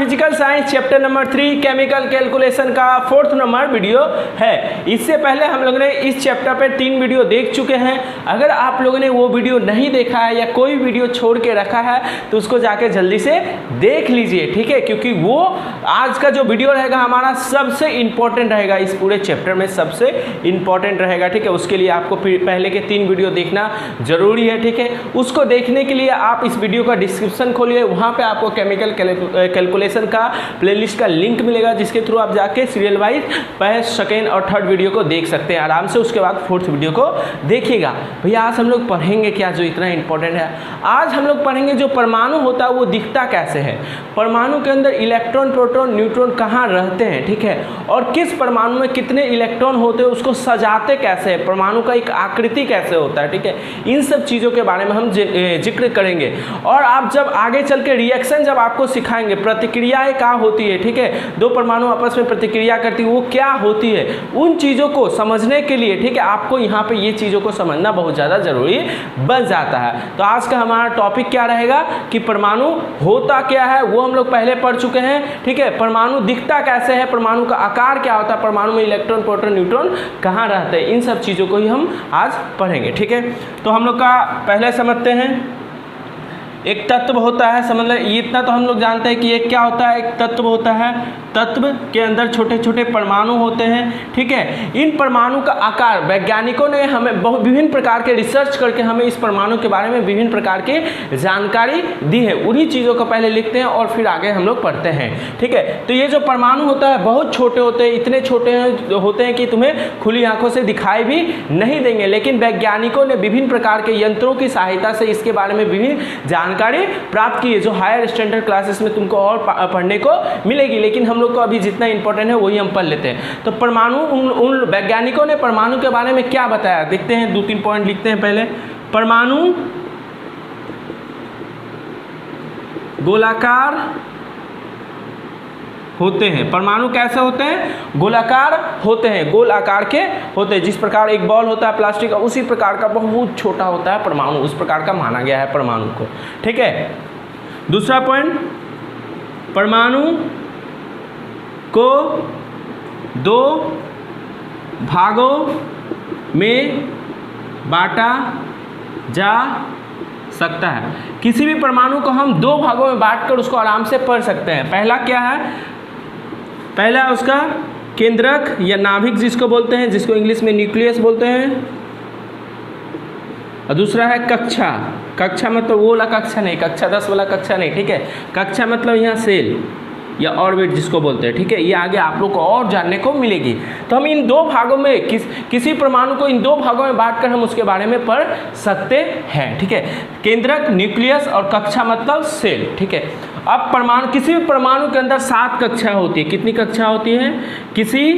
Physical science chapter number 3 chemical calculation का 4th number video है। इससे पहले हम लोगों ने इस चैप्टर पे 3 वीडियो देख चुके हैं। अगर आप लोगों ने वो वीडियो नहीं देखा है या कोई वीडियो छोड़ के रखा है तो उसको जाके जल्दी से देख लीजिए, ठीक है, क्योंकि वो आज का जो वीडियो रहेगा हमारा सबसे इंपॉर्टेंट रहेगा, इस पूरे चैप्टर में सबसे इंपॉर्टेंट रहेगा, ठीक है। उसके लिए आपको पहले के 3 वीडियो देखना जरूरी है, ठीक है। उसको देखने के लिए आप इस वीडियो का डिस्क्रिप्शन खोलिए, वहाँ पे आपको केमिकल कैलकुलेशन का प्लेलिस्ट का लिंक मिलेगा, जिसके थ्रू आप जाके सीरियल वाइज पहले, सेकेंड और थर्ड वीडियो को देख सकते हैं आराम से। उसके बाद 4th वीडियो को देखिएगा। भैया आज हम लोग पढ़ेंगे क्या जो इतना इंपॉर्टेंट है? आज हम लोग पढ़ेंगे जो परमाणु होता है वो दिखता कैसे है, परमाणु के अंदर इलेक्ट्रॉन, प्रोटॉन, न्यूट्रॉन कहाँ रहते हैं, ठीक है, और किस परमाणु में कितने इलेक्ट्रॉन होते हैं, उसको सजाते कैसे है, परमाणु का एक आकृति कैसे होता है, ठीक है। इन सब चीज़ों के बारे में हम जिक्र करेंगे। और आप जब आगे चल के रिएक्शन जब आपको सिखाएंगे, प्रतिक्रियाएं क्या होती है, ठीक है, दो परमाणु आपस में प्रतिक्रिया करती है वो क्या होती है, उन चीज़ों को समझने के लिए, ठीक है, आपको यहाँ पे ये चीज़ों को समझना बहुत ज़्यादा जरूरी बन जाता है। तो आज का हमारा टॉपिक क्या रहेगा कि परमाणु होता क्या है, वो हम लोग पहले पढ़ चुके हैं, ठीक है। परमाणु दिखता कैसे है, परमाणु का आकार क्या होता है, परमाणु में इलेक्ट्रॉन, प्रोटॉन, न्यूट्रॉन कहाँ रहते हैं, इन सब चीज़ों को ही हम आज पढ़ेंगे, ठीक है। तो हम लोग का पहले समझते हैं, एक तत्व होता है, समझ लें, इतना तो हम लोग जानते हैं कि एक क्या होता है, एक तत्व होता है, तत्व के अंदर छोटे छोटे परमाणु होते हैं, ठीक है। इन परमाणु का आकार वैज्ञानिकों ने हमें बहुत विभिन्न प्रकार के रिसर्च करके हमें इस परमाणु के बारे में विभिन्न प्रकार की जानकारी दी है। उन्हीं चीज़ों को पहले लिखते हैं और फिर आगे हम लोग पढ़ते हैं, ठीक है। तो ये जो परमाणु होता है बहुत छोटे होते हैं, इतने छोटे होते हैं कि तुम्हें खुली आंखों से दिखाई भी नहीं देंगे, लेकिन वैज्ञानिकों ने विभिन्न प्रकार के यंत्रों की सहायता से इसके बारे में विभिन्न जानकारी प्राप्त की है, जो हायर स्टैंडर्ड क्लासेस में तुमको और पढ़ने को मिलेगी। लेकिन हम लोग को अभी जितना इंपॉर्टेंट है वही हम पढ़ लेते हैं। तो परमाणु, उन वैज्ञानिकों ने परमाणु के बारे में क्या बताया, देखते हैं, 2-3 पॉइंट लिखते हैं। पहले, परमाणु गोलाकार होते हैं। परमाणु कैसे होते हैं? गोलाकार होते हैं, गोल आकार के होते हैं। जिस प्रकार एक बॉल होता है प्लास्टिक का, उसी प्रकार का बहुत छोटा होता है परमाणु, उस प्रकार का माना गया है परमाणु को, ठीक है। दूसरा पॉइंट, परमाणु को 2 भागों में बांटा जा सकता है। किसी भी परमाणु को हम 2 भागों में बांटकर उसको आराम से पढ़ सकते हैं। पहला क्या है? पहला उसका केंद्रक या नाभिक जिसको बोलते हैं, जिसको इंग्लिश में न्यूक्लियस बोलते हैं, और दूसरा है कक्षा। कक्षा मतलब वो वाला कक्षा नहीं, कक्षा 10 वाला कक्षा नहीं, ठीक है। कक्षा मतलब यहाँ सेल या ऑर्बिट जिसको बोलते हैं, ठीक है। ये आगे आप लोग को और जानने को मिलेगी। तो हम इन 2 भागों में किसी परमाणु को इन 2 भागों में बांटकर हम उसके बारे में पढ़ सकते हैं, ठीक है। केंद्रक न्यूक्लियस और कक्षा मतलब सेल, ठीक है। अब परमाणु, किसी भी परमाणु के अंदर 7 कक्षा होती है। कितनी कक्षा होती है? किसी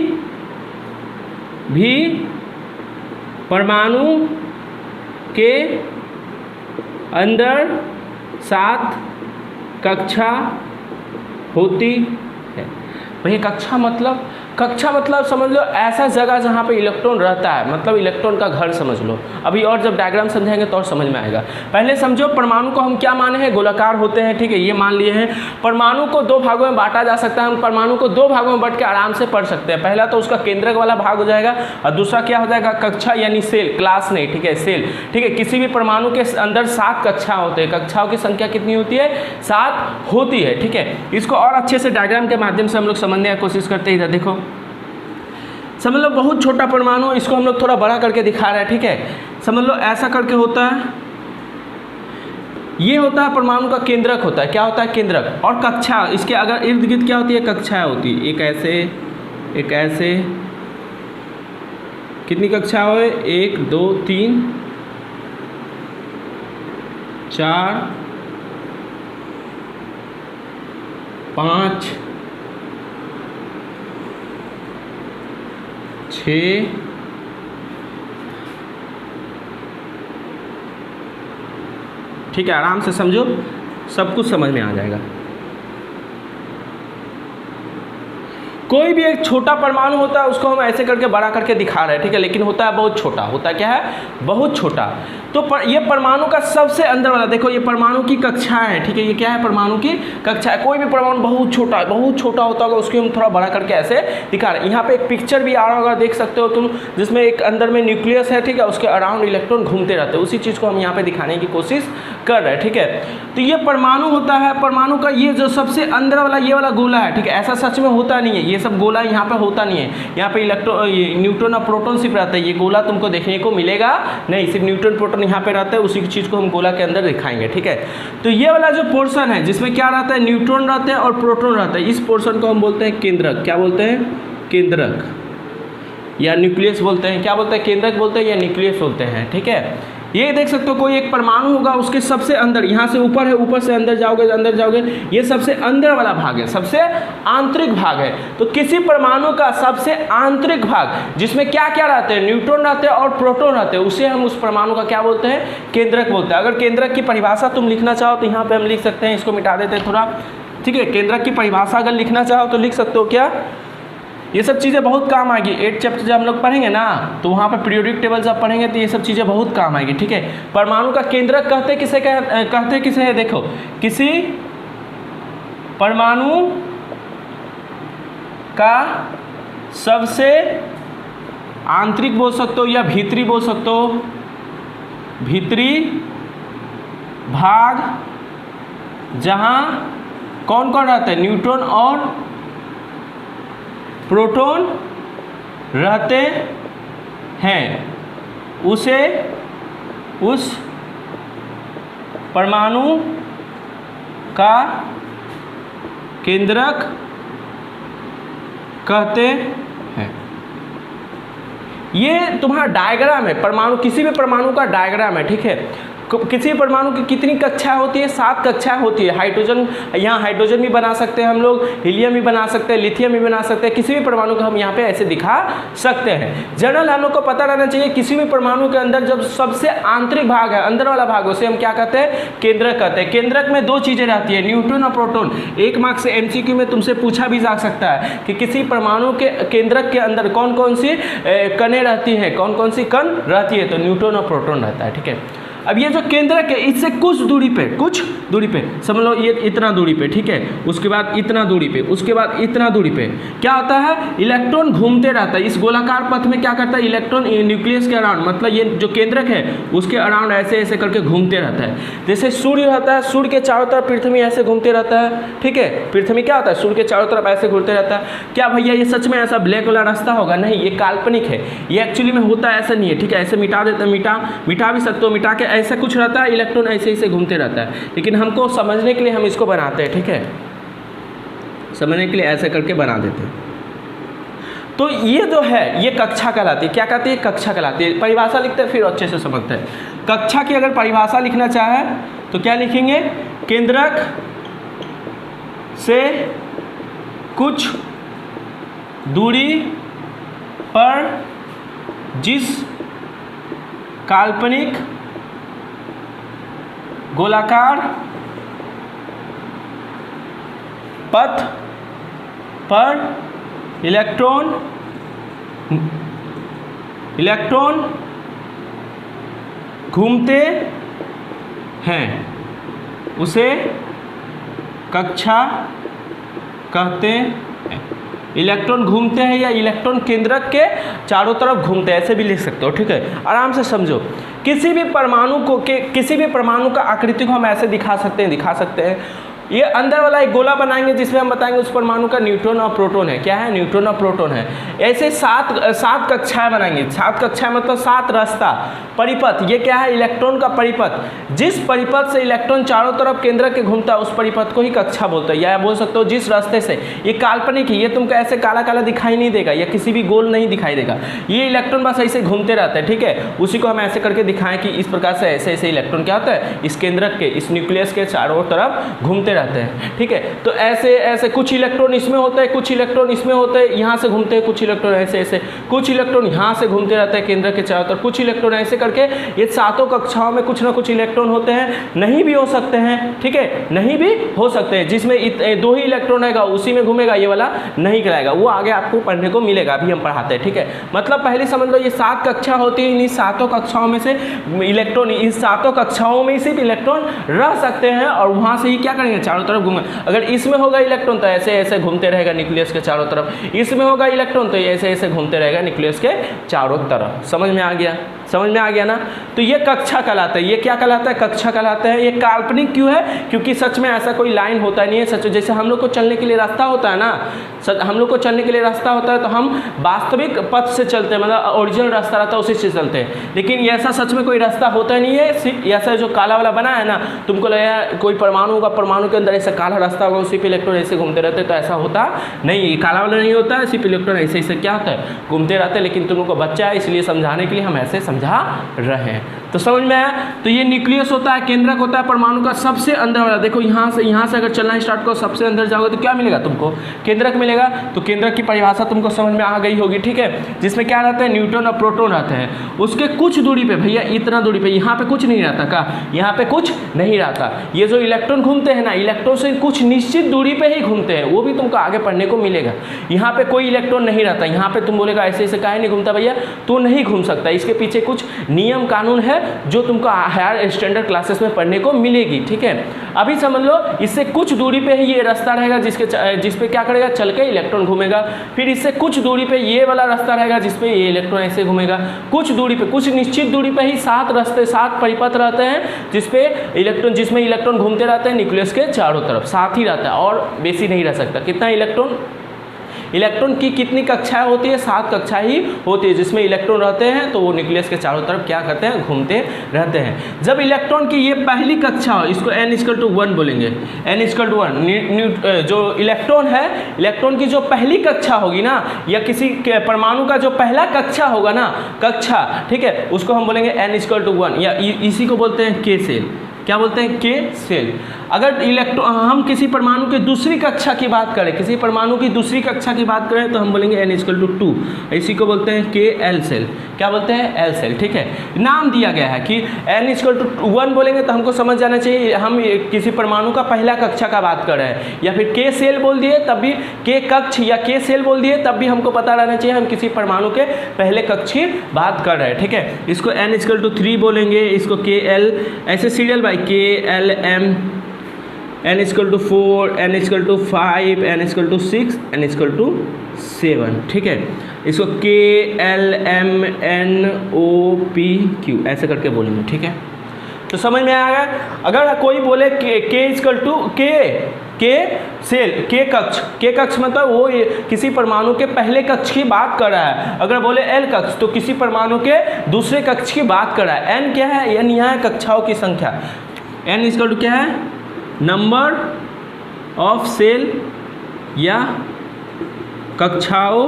भी परमाणु के अंदर 7 कक्षा होती है। भैया कक्षा मतलब समझ लो ऐसा जगह जहाँ पे इलेक्ट्रॉन रहता है, मतलब इलेक्ट्रॉन का घर समझ लो। अभी और जब डायग्राम समझाएंगे तो और समझ में आएगा। पहले समझो परमाणु को हम क्या माने हैं, गोलाकार होते हैं, ठीक है, ये मान लिए हैं। परमाणु को 2 भागों में बांटा जा सकता है। हम परमाणु को 2 भागों में बांट के आराम से पढ़ सकते हैं। पहला तो उसका केंद्रक वाला भाग हो जाएगा और दूसरा क्या हो जाएगा, कक्षा यानी सेल, क्लास नहीं, ठीक है, सेल, ठीक है। किसी भी परमाणु के अंदर 7 कक्षा होते हैं। कक्षाओं की संख्या कितनी होती है? 7 होती है, ठीक है। इसको और अच्छे से डायग्राम के माध्यम से हम लोग समझने की कोशिश करते हैं। इधर देखो, समझ लो बहुत छोटा परमाणु, इसको हम लोग थोड़ा बड़ा करके दिखा रहे हैं, ठीक है। समझ लो ऐसा करके होता है, ये होता है परमाणु का केंद्रक होता है। क्या होता है? केंद्रक। और कक्षा, इसके अगर इर्द गिर्द क्या होती है? कक्षाएं होती है। एक ऐसे, एक ऐसे, कितनी कक्षा हो? 1 2 3 4 5 6 ठीक है, आराम से समझो, सब कुछ समझ में आ जाएगा। कोई भी एक छोटा परमाणु होता है उसको हम ऐसे करके बड़ा करके दिखा रहे हैं, ठीक है, लेकिन होता है बहुत छोटा, होता क्या है, बहुत छोटा। तो ये परमाणु का सबसे अंदर वाला, देखो ये परमाणु की कक्षा है, ठीक है, ये क्या है, परमाणु की कक्षा है। कोई भी परमाणु बहुत छोटा होता होगा, उसको हम थोड़ा बड़ा करके ऐसे दिखा रहे हैं। यहाँ पे एक पिक्चर भी आ रहा होगा, देख सकते हो तुम, जिसमें एक अंदर में न्यूक्लियस है, ठीक है, उसके अराउंड इलेक्ट्रॉन घूमते रहते हैं, उसी चीज़ को हम यहाँ पे दिखाने की कोशिश कर रहे हैं, ठीक है। तो ये परमाणु होता है, परमाणु का ये जो सबसे अंदर वाला ये वाला गोला है, ठीक है, ऐसा सच में होता नहीं है, ये सब गोला यहाँ पे होता नहीं है, यहाँ पे न्यूट्रॉन और प्रोटॉन सिर्फ रहता है, ये गोला तुमको देखने को मिलेगा नहीं, सिर्फ न्यूट्रॉन प्रोटॉन यहाँ पे रहता है, उसी की चीज़ को हम गोला के अंदर दिखाएंगे, ठीक है। तो ये वाला जो पोर्शन है जिसमें क्या रहता है, न्यूट्रॉन रहते हैं और प्रोटॉन रहता है, इस पोर्शन को हम बोलते हैं केंद्रक। क्या बोलते हैं, केंद्रक या न्यूक्लियस बोलते हैं। क्या बोलते हैं, केंद्रक बोलते हैं या न्यूक्लियस बोलते हैं, ठीक है। ये देख सकते हो कोई एक परमाणु होगा, उसके सबसे अंदर, यहाँ से ऊपर है, ऊपर से अंदर जाओगे, ये सबसे अंदर वाला भाग है, सबसे आंतरिक भाग है। तो किसी परमाणु का सबसे आंतरिक भाग जिसमें क्या क्या रहते हैं, न्यूट्रॉन रहते हैं और प्रोटॉन रहते हैं, उसे हम उस परमाणु का क्या बोलते हैं, केंद्रक बोलते हैं। अगर केंद्रक की परिभाषा तुम लिखना चाहो तो यहाँ पे हम लिख सकते हैं, इसको मिटा देते हैं थोड़ा, ठीक है। केंद्रक की परिभाषा अगर लिखना चाहो तो लिख सकते हो क्या, ये सब चीज़ें बहुत काम आएगी। 8 चैप्टर जब हम लोग पढ़ेंगे ना, तो वहाँ पर पीरियोडिक टेबल जब पढ़ेंगे तो ये सब चीज़ें बहुत काम आएगी, ठीक है। परमाणु का केंद्रक कहते किसे है, देखो, किसी परमाणु का सबसे आंतरिक बोल सकते हो या भीतरी बोल सकते हो, भीतरी भाग, जहाँ कौन कौन रहता है, न्यूट्रॉन और प्रोटॉन रहते हैं, उसे उस परमाणु का केंद्रक कहते हैं। ये तुम्हारा डायग्राम है, परमाणु, किसी भी परमाणु का डायग्राम है, ठीक है। किसी परमाणु की कितनी कक्षाएं होती है, 7 कक्षाएं होती है। हाइड्रोजन, यहाँ हाइड्रोजन भी बना सकते हैं हम लोग, हीलियम भी बना सकते हैं, लिथियम भी बना सकते हैं, किसी भी परमाणु को हम यहाँ पे ऐसे दिखा सकते हैं। जनरल हम लोग को पता रहना चाहिए, किसी भी परमाणु के अंदर जब सबसे आंतरिक भाग है, अंदर वाला भाग, उसे हम क्या कहते हैं, केंद्रक कहते हैं। केंद्रक में 2 चीज़ें रहती है, न्यूट्रॉन और प्रोटॉन। 1 मार्क्स से MCQ में तुमसे पूछा भी जा सकता है कि किसी परमाणु के केंद्रक के अंदर कौन कौन सी कणें रहती हैं, कौन कौन सी कण रहती है, तो न्यूट्रॉन और प्रोटॉन रहता है, ठीक है। अब ये जो केंद्रक है, इससे कुछ दूरी पे समझ लो, ये इतना दूरी पे, ठीक है, उसके बाद इतना दूरी पे, उसके बाद इतना दूरी पे क्या होता है, इलेक्ट्रॉन घूमते रहता है। इस गोलाकार पथ में क्या करता है, इलेक्ट्रॉन न्यूक्लियस के अराउंड, मतलब ये जो केंद्रक है उसके अराउंड ऐसे ऐसे करके घूमते रहता है। जैसे सूर्य रहता है, सूर्य के चारों तरफ पृथ्वी ऐसे घूमते रहता है, ठीक है। पृथ्वी क्या होता है, सूर्य के चारों तरफ ऐसे घूमते रहता है। क्या भैया ये सच में ऐसा ब्लैक वाला रास्ता होगा, नहीं, ये काल्पनिक है, ये एक्चुअली में होता है ऐसा नहीं है, ठीक है। ऐसे मिटा देते, मिटा भी सकते हो, मिटा के ऐसा कुछ रहता है, इलेक्ट्रॉन ऐसे ऐसे घूमते रहता है, लेकिन हमको समझने के लिए हम इसको बनाते हैं, ठीक है, समझने के लिए ऐसे करके बना देते हैं। तो ये जो है ये कक्षा कहलाती है। क्या कहती है, कक्षा कहलाती है। परिभाषा लिखते हैं फिर अच्छे से समझते हैं। कक्षा की अगर परिभाषा लिखना चाहे तो क्या लिखेंगे, केंद्रक से कुछ दूरी पर जिस काल्पनिक गोलाकार पथ पर इलेक्ट्रॉन घूमते हैं, उसे कक्षा कहते हैं। इलेक्ट्रॉन घूमते हैं या इलेक्ट्रॉन केंद्रक के चारों तरफ घूमते हैं, ऐसे भी लिख सकते हो, ठीक है। आराम से समझो, किसी भी परमाणु का आकृति को हम ऐसे दिखा सकते हैं। ये अंदर वाला एक गोला बनाएंगे जिसमें हम बताएंगे उस परमाणु का न्यूट्रॉन और प्रोटॉन है। क्या है, न्यूट्रॉन और प्रोटॉन है। ऐसे 7 कक्षाएं बनाएंगे। 7 कक्षाएं मतलब 7 रास्ता, परिपथ। ये क्या है, इलेक्ट्रॉन का परिपथ। जिस परिपथ से इलेक्ट्रॉन चारों तरफ केंद्रक के घूमता है उस परिपथ को ही कक्षा बोलते हैं। या बोल सकते हो जिस रास्ते से, ये काल्पनिक है, ये तुमको ऐसे काला काला दिखाई नहीं देगा या किसी भी गोल नहीं दिखाई देगा। ये इलेक्ट्रॉन बस ऐसे घूमते रहते हैं, ठीक है। उसी को हम ऐसे करके दिखाएं कि इस प्रकार से ऐसे ऐसे इलेक्ट्रॉन क्या होता है, इस केंद्रक के, इस न्यूक्लियस के चारों तरफ घूमते रहते हैं, ठीक है। तो ऐसे ऐसे कुछ इलेक्ट्रॉन इसमें होते हैं, कुछ इलेक्ट्रॉन इसमें होते हैं, यहाँ से घूमते हैं, कुछ इलेक्ट्रॉन ऐसे ऐसे, कुछ इलेक्ट्रॉन यहाँ से घूमते रहते हैं केंद्र के चारों तरफ, कुछ इलेक्ट्रॉन ऐसे करके ये सातों कक्षाओं में कुछ ना कुछ इलेक्ट्रॉन होते हैं, नहीं भी हो सकते हैं, ठीक है, नहीं भी हो सकते हैं। जिसमें 2 ही इलेक्ट्रॉन रहेगा उसी में घूमेगा, ये वाला नहीं कहलाएगा, वो आगे आपको पढ़ने को मिलेगा, अभी हम पढ़ाते हैं, ठीक है। मतलब पहले समझ लो ये 7 कक्षा होती है, इन सातों कक्षाओं में से इलेक्ट्रॉन, इन सातों कक्षाओं में सिर्फ इलेक्ट्रॉन रह सकते हैं और वहाँ से ही क्या करेंगे, चारों तरफ घूमेंगे। अगर इसमें होगा इलेक्ट्रॉन तो ऐसे ऐसे घूमते रहेगा न्यूक्लियस के चारों तरफ, इसमें होगा इलेक्ट्रॉन तो ऐसे ऐसे घूमते रहेगा न्यूक्लियस के चारों तरफ। समझ में आ गया, समझ में आ गया ना। तो ये कक्षा कहलाता है, ये क्या कहलाता है, कक्षा कहलाता है। ये काल्पनिक क्यों है, क्योंकि सच में ऐसा कोई लाइन होता नहीं है। सच जैसे हम लोग को चलने के लिए रास्ता होता है ना, हम लोग को चलने के लिए रास्ता होता है तो हम वास्तविक पथ से चलते हैं, मतलब ओरिजिनल रास्ता रहता है उसी से चलते हैं। लेकिन ऐसा सच में कोई रास्ता होता नहीं है, सिर्फ ऐसा जो काला वाला बना है ना, तुमको लगेगा कोई परमाणु होगा, परमाणु के अंदर ऐसा काला रास्ता होगा, उसी पे इलेक्ट्रॉन ऐसे घूमते रहते हैं, तो ऐसा होता नहीं, काला वाला नहीं होता है, सिर्फ इलेक्ट्रॉन ऐसे ऐसे क्या होता है, घूमते रहते हैं। लेकिन तुम लोग को बच्चा है इसलिए समझाने के लिए हम ऐसे समझा रहे हैं। तो समझ में आया। तो ये न्यूक्लियस होता है, केंद्रक होता है परमाणु का सबसे अंदर वाला। देखो यहाँ से अगर चलना स्टार्ट करो, सबसे अंदर जाओगे तो क्या मिलेगा तुमको, केंद्रक मिलेगा। तो केंद्रक की परिभाषा तुमको समझ में आ गई होगी, ठीक है। जिसमें क्या रहता है, न्यूट्रॉन और प्रोटॉन रहते हैं। उसके कुछ दूरी पे, भैया इतना दूरी पे, यहाँ पे कुछ नहीं रहता का, यहाँ पे कुछ नहीं रहता। ये जो इलेक्ट्रॉन घूमते हैं ना, इलेक्ट्रॉन से कुछ निश्चित दूरी पे ही घूमते हैं, वो भी तुमको आगे पढ़ने को मिलेगा। यहाँ पे कोई इलेक्ट्रॉन नहीं रहता, यहाँ पे तुम बोलेगा ऐसे ऐसे काहे नहीं घूमता भैया, तो नहीं घूम सकता। इसके पीछे कुछ नियम कानून है जो तुमको हायर स्टैंडर्ड क्लासेस में पढ़ने को मिलेगी, ठीक है। अभी समझ लो इससे कुछ दूरी पे ही ये रास्ता रहेगा जिस पे क्या करेगा, चल के इलेक्ट्रॉन घूमेगा। फिर इससे कुछ दूरी पे ये वाला रास्ता रहेगा जिस पे ये इलेक्ट्रॉन ऐसे घूमेगा। कुछ दूरी पे, कुछ निश्चित दूरी पे ही 7 रास्ते, 7 परिपथ रहते हैं जिसमें इलेक्ट्रॉन घूमते रहते हैं न्यूक्लियस के चारों तरफ, 7 ही रहता है और बेसी नहीं रह सकता। कितना इलेक्ट्रॉन की कितनी कक्षाएं होती है, 7 कक्षा ही होती है जिसमें इलेक्ट्रॉन रहते हैं। तो वो न्यूक्लियस के चारों तरफ क्या करते हैं, घूमते रहते हैं। जब इलेक्ट्रॉन की ये पहली कक्षा हो, इसको n=1 बोलेंगे, n=1। जो इलेक्ट्रॉन है, इलेक्ट्रॉन की जो पहली कक्षा होगी ना, या किसी परमाणु का जो पहला कक्षा होगा ना, कक्षा, ठीक है, उसको हम बोलेंगे n=1, या इसी को बोलते हैं k सेल। क्या बोलते हैं, के सेल। अगर हम किसी परमाणु की दूसरी कक्षा की बात करें, किसी परमाणु की दूसरी कक्षा की बात करें तो हम बोलेंगे n=2, इसी को बोलते हैं के एल सेल। क्या बोलते हैं, एल सेल, ठीक है। नाम दिया गया है कि n=1 बोलेंगे तो हमको समझ जाना चाहिए हम किसी परमाणु का पहला कक्षा का बात कर रहे हैं, या फिर के सेल बोल दिए तब भी, के कक्ष या के सेल बोल दिए तब भी हमको पता रहना चाहिए हम किसी परमाणु के पहले कक्ष की बात कर रहे हैं, ठीक है। इसको n=3 बोलेंगे, इसको के एल, ऐसे serial by K L M, n=4, n=5, n=6, n=7, ठीक है। इसको K L M N O P Q ऐसे करके बोलेंगे, ठीक है। तो समझ में आएगा। अगर कोई बोले के सेल, के कक्ष मतलब वो किसी परमाणु के पहले कक्ष की बात कर रहा है। अगर बोले एल कक्ष तो किसी परमाणु के दूसरे कक्ष की बात कर रहा है। एन क्या है, एन यहाँ है कक्षाओं की संख्या। n क्या है, नंबर ऑफ सेल या कक्षाओं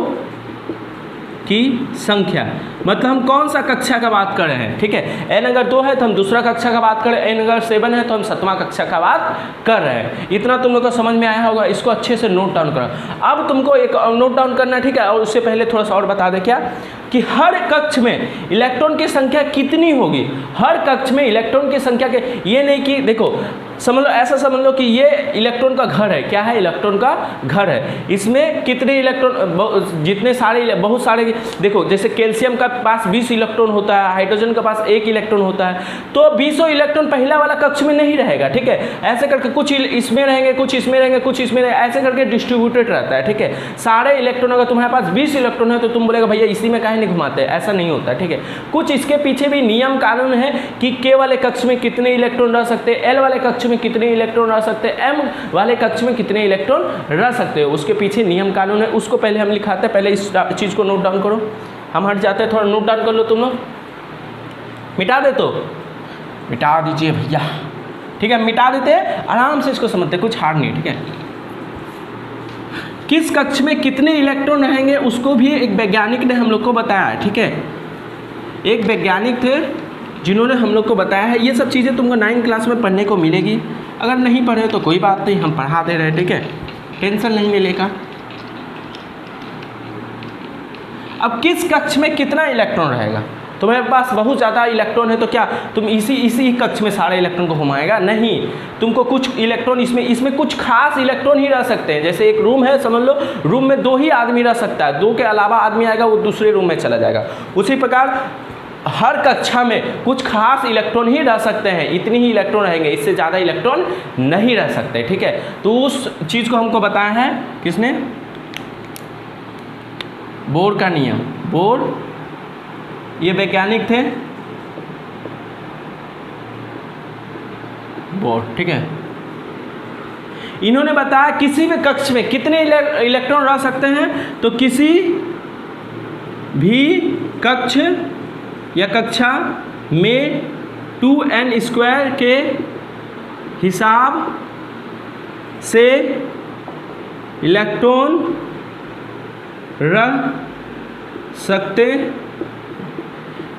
की संख्या। मतलब हम कौन सा कक्षा का बात कर रहे हैं, ठीक है। n अगर 2 है तो हम दूसरा कक्षा का बात कर रहे हैं, n अगर 7 है तो हम 7वां कक्षा का बात कर रहे हैं। इतना तुम लोग को समझ में आया होगा। इसको अच्छे से नोट डाउन करो। अब तुमको एक नोट डाउन करना, ठीक है। और उससे पहले थोड़ा सा और बता दें क्या, कि हर कक्ष में इलेक्ट्रॉन की संख्या कितनी होगी। हर कक्ष में इलेक्ट्रॉन की संख्या के, ये नहीं कि देखो समझ लो, ऐसा समझ लो कि ये इलेक्ट्रॉन का घर है। क्या है, इलेक्ट्रॉन का घर है। इसमें कितने इलेक्ट्रॉन, जितने सारे, बहुत सारे, देखो जैसे कैल्शियम का पास 20 इलेक्ट्रॉन होता है, हाइड्रोजन का पास 1 इलेक्ट्रॉन होता है, तो 20 इलेक्ट्रॉन पहला वाला कक्ष में नहीं रहेगा, ठीक है। ऐसे करके कुछ इसमें रहेंगे, कुछ इसमें रहेंगे, कुछ इसमें रहेंगे, ऐसे करके डिस्ट्रीब्यूटेड रहता है, ठीक है। सारे इलेक्ट्रॉन, अगर तुम्हारे पास 20 इलेक्ट्रॉन है तो तुम बोलेगा भैया इसी में काहे नहीं घुमाते, ऐसा नहीं होता, ठीक है। कुछ इसके पीछे भी नियम कानून है कि के वाले कक्ष में कितने इलेक्ट्रॉन रह सकते हैं, एल वाले कक्ष में कितने इलेक्ट्रॉन रह सकते हैं, एम वाले कक्ष में कितने इलेक्ट्रॉन रह सकते हैं। उसके पीछे नियम कानून है, उसको पहले हम लिखाते हैं। पहले इस चीज़ को नोट डाउन करो। हम हट जाते हैं, थोड़ा नोट डाउन कर लो तुम लोग। मिटा दे तो मिटा दीजिए भैया, ठीक है। मिटा देते हैं, आराम से इसको समझते, कुछ हार्ड नहीं, ठीक है। किस कक्ष में कितने इलेक्ट्रॉन रहेंगे उसको भी एक वैज्ञानिक ने हम लोग को बताया, ठीक है। एक वैज्ञानिक थे जिन्होंने हम लोग को बताया है। ये सब चीज़ें तुमको 9th क्लास में पढ़ने को मिलेगी, अगर नहीं पढ़े तो कोई बात नहीं, हम पढ़ा दे रहे हैं, ठीक है, टेंशन नहीं मिलेगा। अब किस कक्ष में कितना इलेक्ट्रॉन रहेगा? तुम्हारे पास बहुत ज़्यादा इलेक्ट्रॉन है तो क्या तुम इसी कक्ष में सारे इलेक्ट्रॉन को घुमाएगा? नहीं, तुमको कुछ इलेक्ट्रॉन इसमें कुछ खास इलेक्ट्रॉन ही रह सकते हैं। जैसे एक रूम है, समझ लो रूम में 2 ही आदमी रह सकता है, 2 के अलावा आदमी आएगा वो दूसरे रूम में चला जाएगा। उसी प्रकार हर कक्षा में कुछ खास इलेक्ट्रॉन ही रह सकते हैं, इतनी ही इलेक्ट्रॉन रहेंगे, इससे ज़्यादा इलेक्ट्रॉन नहीं रह सकते, ठीक है। तो उस चीज़ को हमको बताया है किसने? बोर का नियम। बोर ये वैज्ञानिक थे, बोर, ठीक है। इन्होंने बताया किसी भी कक्ष में कितने इलेक्ट्रॉन रह सकते हैं, तो किसी भी कक्ष या कक्षा में 2n² के हिसाब से इलेक्ट्रॉन रह सकते।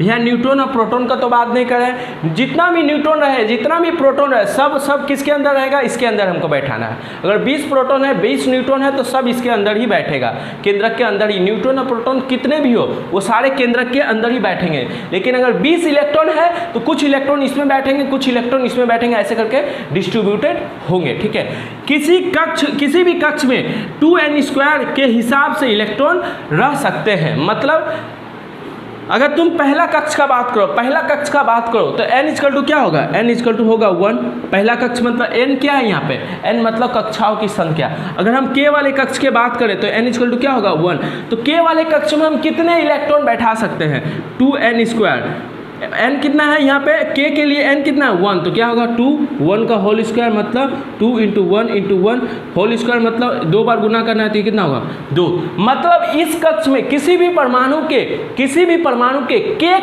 यह न्यूट्रॉन और प्रोटॉन का तो बात नहीं करें, जितना भी न्यूट्रॉन रहे, जितना भी प्रोटॉन रहे, सब किसके अंदर रहेगा? इसके अंदर हमको बैठाना है। अगर 20 प्रोटॉन है, 20 न्यूट्रॉन है, तो सब इसके अंदर ही बैठेगा, केंद्रक के अंदर ही। न्यूट्रॉन और प्रोटॉन कितने भी हो वो सारे केंद्रक के अंदर ही बैठेंगे। लेकिन अगर 20 इलेक्ट्रॉन है तो कुछ इलेक्ट्रॉन इसमें बैठेंगे, कुछ इलेक्ट्रॉन इसमें बैठेंगे, ऐसे करके डिस्ट्रीब्यूटेड होंगे, ठीक है। किसी भी कक्ष में 2n² के हिसाब से इलेक्ट्रॉन रह सकते हैं। मतलब अगर तुम पहला कक्ष का बात करो तो n क्या होगा? n होगा 1। पहला कक्ष मतलब n क्या है यहाँ पे? n मतलब कक्षाओं की संख्या। अगर हम k वाले कक्ष की बात करें तो n क्या होगा? 1। तो k वाले कक्ष में हम कितने इलेक्ट्रॉन बैठा सकते हैं? 2n²। n कितना है यहाँ पे? k के लिए n कितना है? 1। तो क्या होगा? 2, 1 का होल स्क्वायर मतलब 2 × 1 × 1 होल स्क्वायर मतलब 2 बार गुना करना है तो कितना होगा? 2। मतलब इस कक्ष में किसी भी परमाणु के k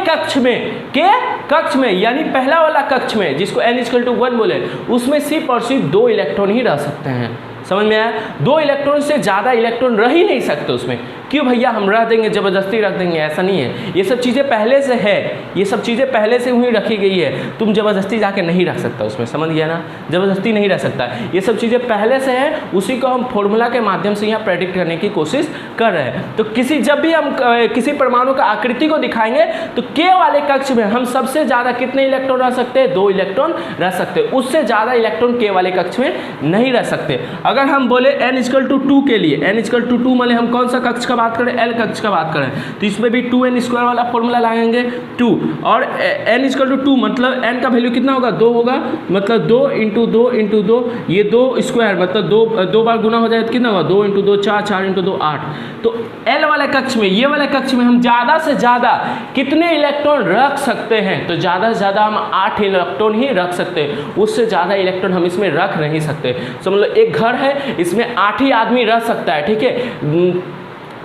कक्ष में यानी पहला वाला कक्ष में जिसको n=1 बोले, उसमें सिर्फ और सिर्फ 2 इलेक्ट्रॉन ही रह सकते हैं। समझ में आया? 2 इलेक्ट्रॉन से ज़्यादा इलेक्ट्रॉन रह ही नहीं सकते उसमें। क्यों भैया हम रख देंगे, ज़बरदस्ती रख देंगे? ऐसा नहीं है, ये सब चीज़ें पहले से है, ये सब चीज़ें पहले से वहीं रखी गई है। तुम ज़बरदस्ती जाके नहीं रख सकता उसमें, समझ गया ना? ज़बरदस्ती नहीं रख सकता, ये सब चीज़ें पहले से है, उसी को हम फॉर्मूला के माध्यम से यहाँ प्रेडिक्ट करने की कोशिश कर रहे हैं। तो जब भी हम किसी परमाणु का आकृति को दिखाएंगे तो k वाले कक्ष में हम सबसे ज़्यादा कितने इलेक्ट्रॉन रह सकते हैं? 2 इलेक्ट्रॉन रह सकते हैं, उससे ज़्यादा इलेक्ट्रॉन k वाले कक्ष में नहीं रह सकते। अगर हम बोले n=2 के लिए, n=2 माने हम कौन सा कक्ष का बात करें? l कक्ष का बात करें, तो इसमें भी 2n² वाला फॉर्मूला लगाएंगे 2। और n=2 मतलब n का वैल्यू कितना होगा? 2 होगा, मतलब 2 × 2 × 2, ये 2² मतलब 2 बार गुना हो जाए तो कितना होगा? 2 × 2 4, 4 × 2 8। तो l वाले कक्ष में, ये वाले कक्ष में हम ज़्यादा से ज़्यादा कितने इलेक्ट्रॉन रख सकते हैं? तो ज़्यादा से ज़्यादा हम 8 इलेक्ट्रॉन ही रख सकते हैं, उससे ज़्यादा इलेक्ट्रॉन हम इसमें रख नहीं सकते। समझ लो एक घर है, इसमें 8 ही आदमी रह सकता है, ठीक है।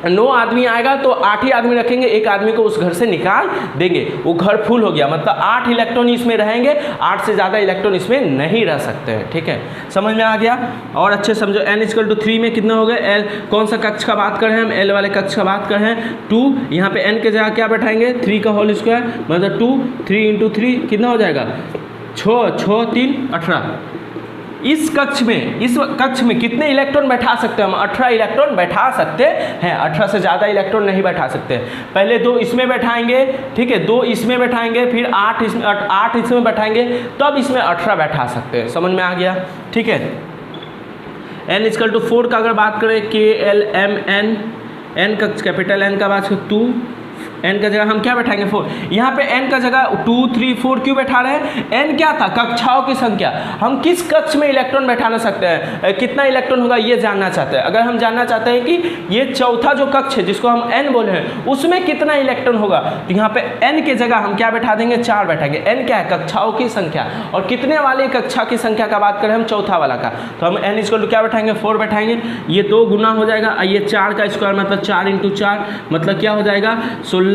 9 आदमी आएगा तो 8 ही आदमी रखेंगे, एक आदमी को उस घर से निकाल देंगे, वो घर फुल हो गया, मतलब 8 इलेक्ट्रॉन इसमें रहेंगे, 8 से ज़्यादा इलेक्ट्रॉन इसमें नहीं रह सकते हैं, ठीक है। समझ में आ गया? और अच्छे समझो, n=3 में कितना हो गया? l कौन सा कक्ष का बात कर रहे हैं हम? l वाले कक्ष का बात कर रहे हैं। 2 यहाँ पे n के जगह क्या बैठाएंगे? 3 का होल स्क्वायर मतलब 2, 3 × 3 कितना हो जाएगा? 6, 6 3 18। इस कक्ष में कितने इलेक्ट्रॉन बैठा सकते हैं हम? 18 इलेक्ट्रॉन बैठा सकते हैं, 18 से ज़्यादा इलेक्ट्रॉन नहीं बैठा सकते। पहले 2 इसमें बैठाएंगे, ठीक है, 2 इसमें बैठाएंगे, फिर 8 इसमें बैठाएंगे, तब इसमें 18 बैठा सकते हैं। समझ में आ गया? ठीक है। n=4 का अगर बात करें, k l m n, n का कैपिटल N का बात करें 2, n का जगह हम क्या बैठाएंगे? 4। यहाँ पे n का जगह 2, 3, 4 क्यों बैठा रहे हैं? n क्या था? कक्षाओं की संख्या। हम किस कक्ष में इलेक्ट्रॉन बैठाना सकते हैं, कितना इलेक्ट्रॉन होगा ये जानना चाहते हैं। अगर हम जानना चाहते हैं कि ये चौथा जो कक्ष है जिसको हम n बोले हैं उसमें कितना इलेक्ट्रॉन होगा, तो यहाँ पे n की जगह हम क्या बैठा देंगे? 4 बैठाएंगे। n क्या है? कक्षाओं की संख्या। और कितने वाली कक्षा की संख्या का बात करें हम? चौथा वाला का, तो हम n क्या बैठाएंगे? 4 बैठाएंगे। ये 2 गुना हो जाएगा, ये 4 का स्क्वायर मतलब 4 × 4 मतलब क्या हो जाएगा? 16।